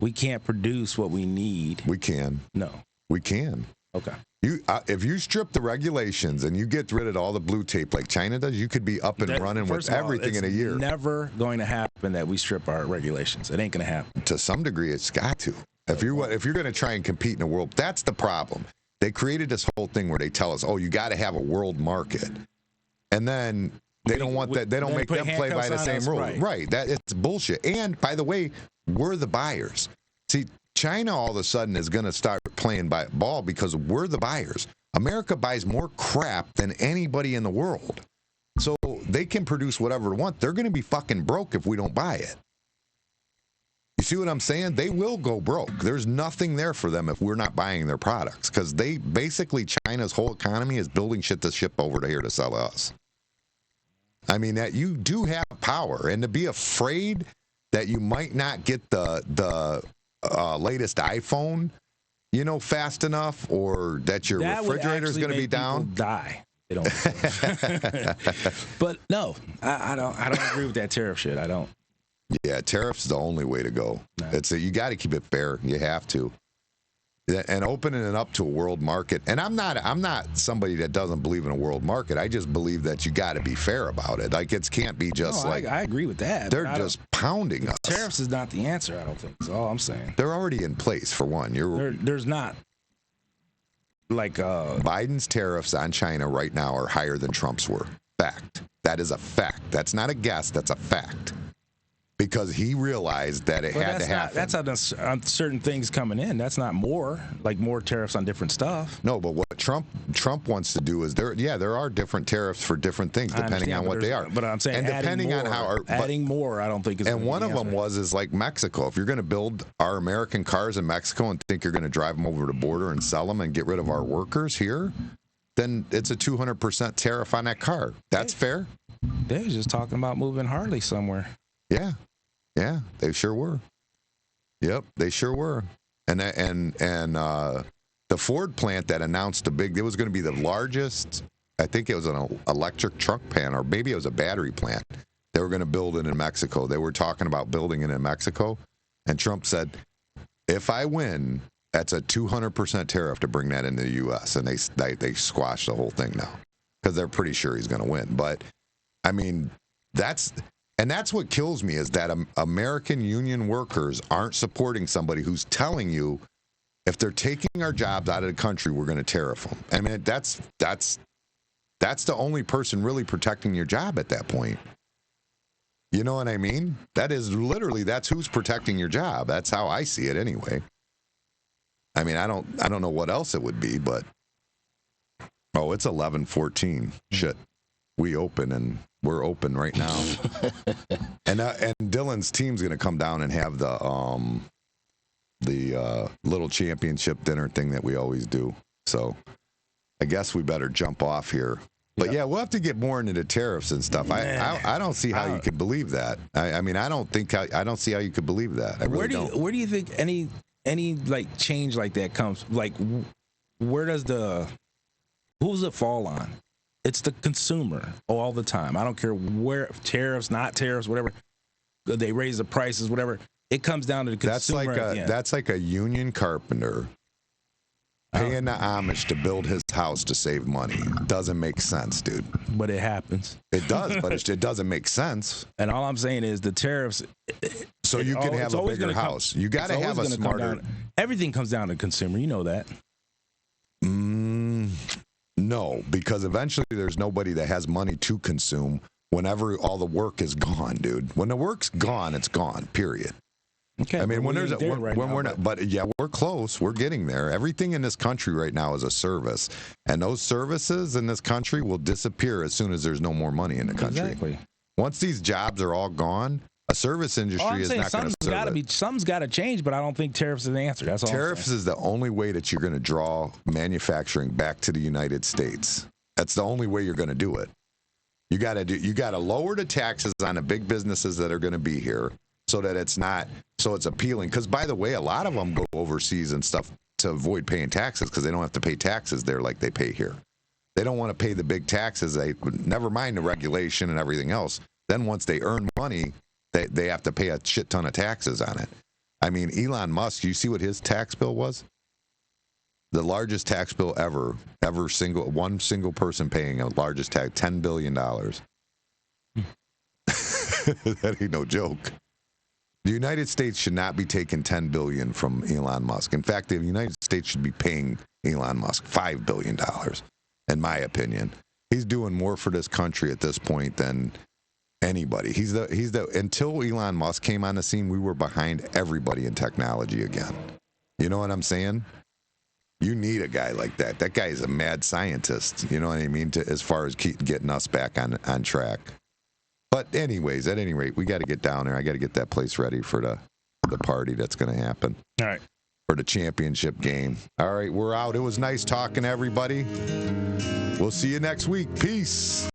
we can't produce what we need. We can. No. We can. Okay. If you strip the regulations and you get rid of all the blue tape like China does, you could be up and running with everything in a year. It's never going to happen that we strip our regulations. It ain't going to happen. To some degree, it's got to. If you're going to try and compete in a world, that's the problem. They created this whole thing where they tell us, oh, you got to have a world market. And then they don't want that. They don't make them play by the same rules. Right. That it's bullshit. And by the way, we're the buyers. See, China all of a sudden is going to start playing ball because we're the buyers. America buys more crap than anybody in the world. So they can produce whatever they want. They're going to be fucking broke if we don't buy it. You see what I'm saying? They will go broke. There's nothing there for them if we're not buying their products because they basically, China's whole economy is building shit to ship over to here to sell us. I mean, that you do have power, and to be afraid that you might not get the latest iPhone, fast enough, or that your refrigerator is going to be down. Die. They don't. But no, I don't agree with that tariff shit. I don't. Yeah, tariffs is the only way to go. No. You got to keep it fair. You have to. And opening it up to a world market. And I'm not somebody that doesn't believe in a world market. I just believe that you got to be fair about it. Like it can't be just I agree with that. They're just pounding us. Tariffs is not the answer. I don't think. That's all I'm saying. They're already in place for one. There's not. Like Biden's tariffs on China right now are higher than Trump's were. Fact. That is a fact. That's not a guess. That's a fact. Because he realized that it had to happen. That's on certain things coming in. That's not more tariffs on different stuff. No, but what Trump wants to do is there are different tariffs for different things depending on what they are. But I'm saying, and depending on how adding more, I don't think is. And one of them is like Mexico. If you're going to build our American cars in Mexico and think you're going to drive them over the border and sell them and get rid of our workers here, then it's a 200% tariff on that car. That's fair. They was just talking about moving Harley somewhere. Yeah, they sure were. Yep, they sure were. And the Ford plant that announced it was going to be the largest, I think it was an electric truck plant, or maybe it was a battery plant. They were going to build it in Mexico. They were talking about building it in Mexico. And Trump said, if I win, that's a 200% tariff to bring that into the U.S. And they squashed the whole thing now because they're pretty sure he's going to win. But, I mean, that's what kills me is that American union workers aren't supporting somebody who's telling you if they're taking our jobs out of the country, we're going to tariff them. I mean, that's the only person really protecting your job at that point. You know what I mean? That's who's protecting your job. That's how I see it anyway. I mean, I don't know what else it would be, but it's 11:14. Shit. We open and we're open right now. and Dylan's team's going to come down and have the little championship dinner thing that we always do. So I guess we better jump off here. But yeah, we'll have to get more into the tariffs and stuff. I don't see how you could believe that. I mean, I don't see how you could believe that. I really don't. Where do you think any like change like that comes? Like, who's it fall on? It's the consumer all the time. I don't care where tariffs, not tariffs, whatever. They raise the prices, whatever. It comes down to the consumer. That's like a union carpenter paying the Amish to build his house to save money. Doesn't make sense, dude. But it happens. It does, but it doesn't make sense. And all I'm saying is the tariffs. So you can have a bigger house. You got to have a smarter. Everything comes down to the consumer. You know that. No, because eventually there's nobody that has money to consume whenever all the work is gone, dude. When the work's gone, it's gone, period. Okay. I mean, we're close. We're getting there. Everything in this country right now is a service. And those services in this country will disappear as soon as there's no more money in the country. Exactly. Once these jobs are all gone, a service industry is not going to serve it. Something's got to change, but I don't think tariffs is the answer. That's all. Tariffs is the only way that you're going to draw manufacturing back to the United States. That's the only way you're going to do it. You got to lower the taxes on the big businesses that are going to be here so that it's appealing. Because by the way, a lot of them go overseas and stuff to avoid paying taxes because they don't have to pay taxes there like they pay here. They don't want to pay the big taxes. Never mind the regulation and everything else. Then once they earn money, they have to pay a shit ton of taxes on it. I mean, Elon Musk, you see what his tax bill was? The largest tax bill ever one single person paying a largest tax, $10 billion. That ain't no joke. The United States should not be taking $10 billion from Elon Musk. In fact, the United States should be paying Elon Musk $5 billion, in my opinion. He's doing more for this country at this point than anybody. Until Elon Musk came on the scene, we were behind everybody in technology again. You know what I'm saying? You need a guy like that. That guy is a mad scientist. You know what I mean? As far as getting us back on track. But anyways, at any rate, we got to get down there. I got to get that place ready for the party that's going to happen. All right. For the championship game. All right, we're out. It was nice talking to everybody. We'll see you next week. Peace.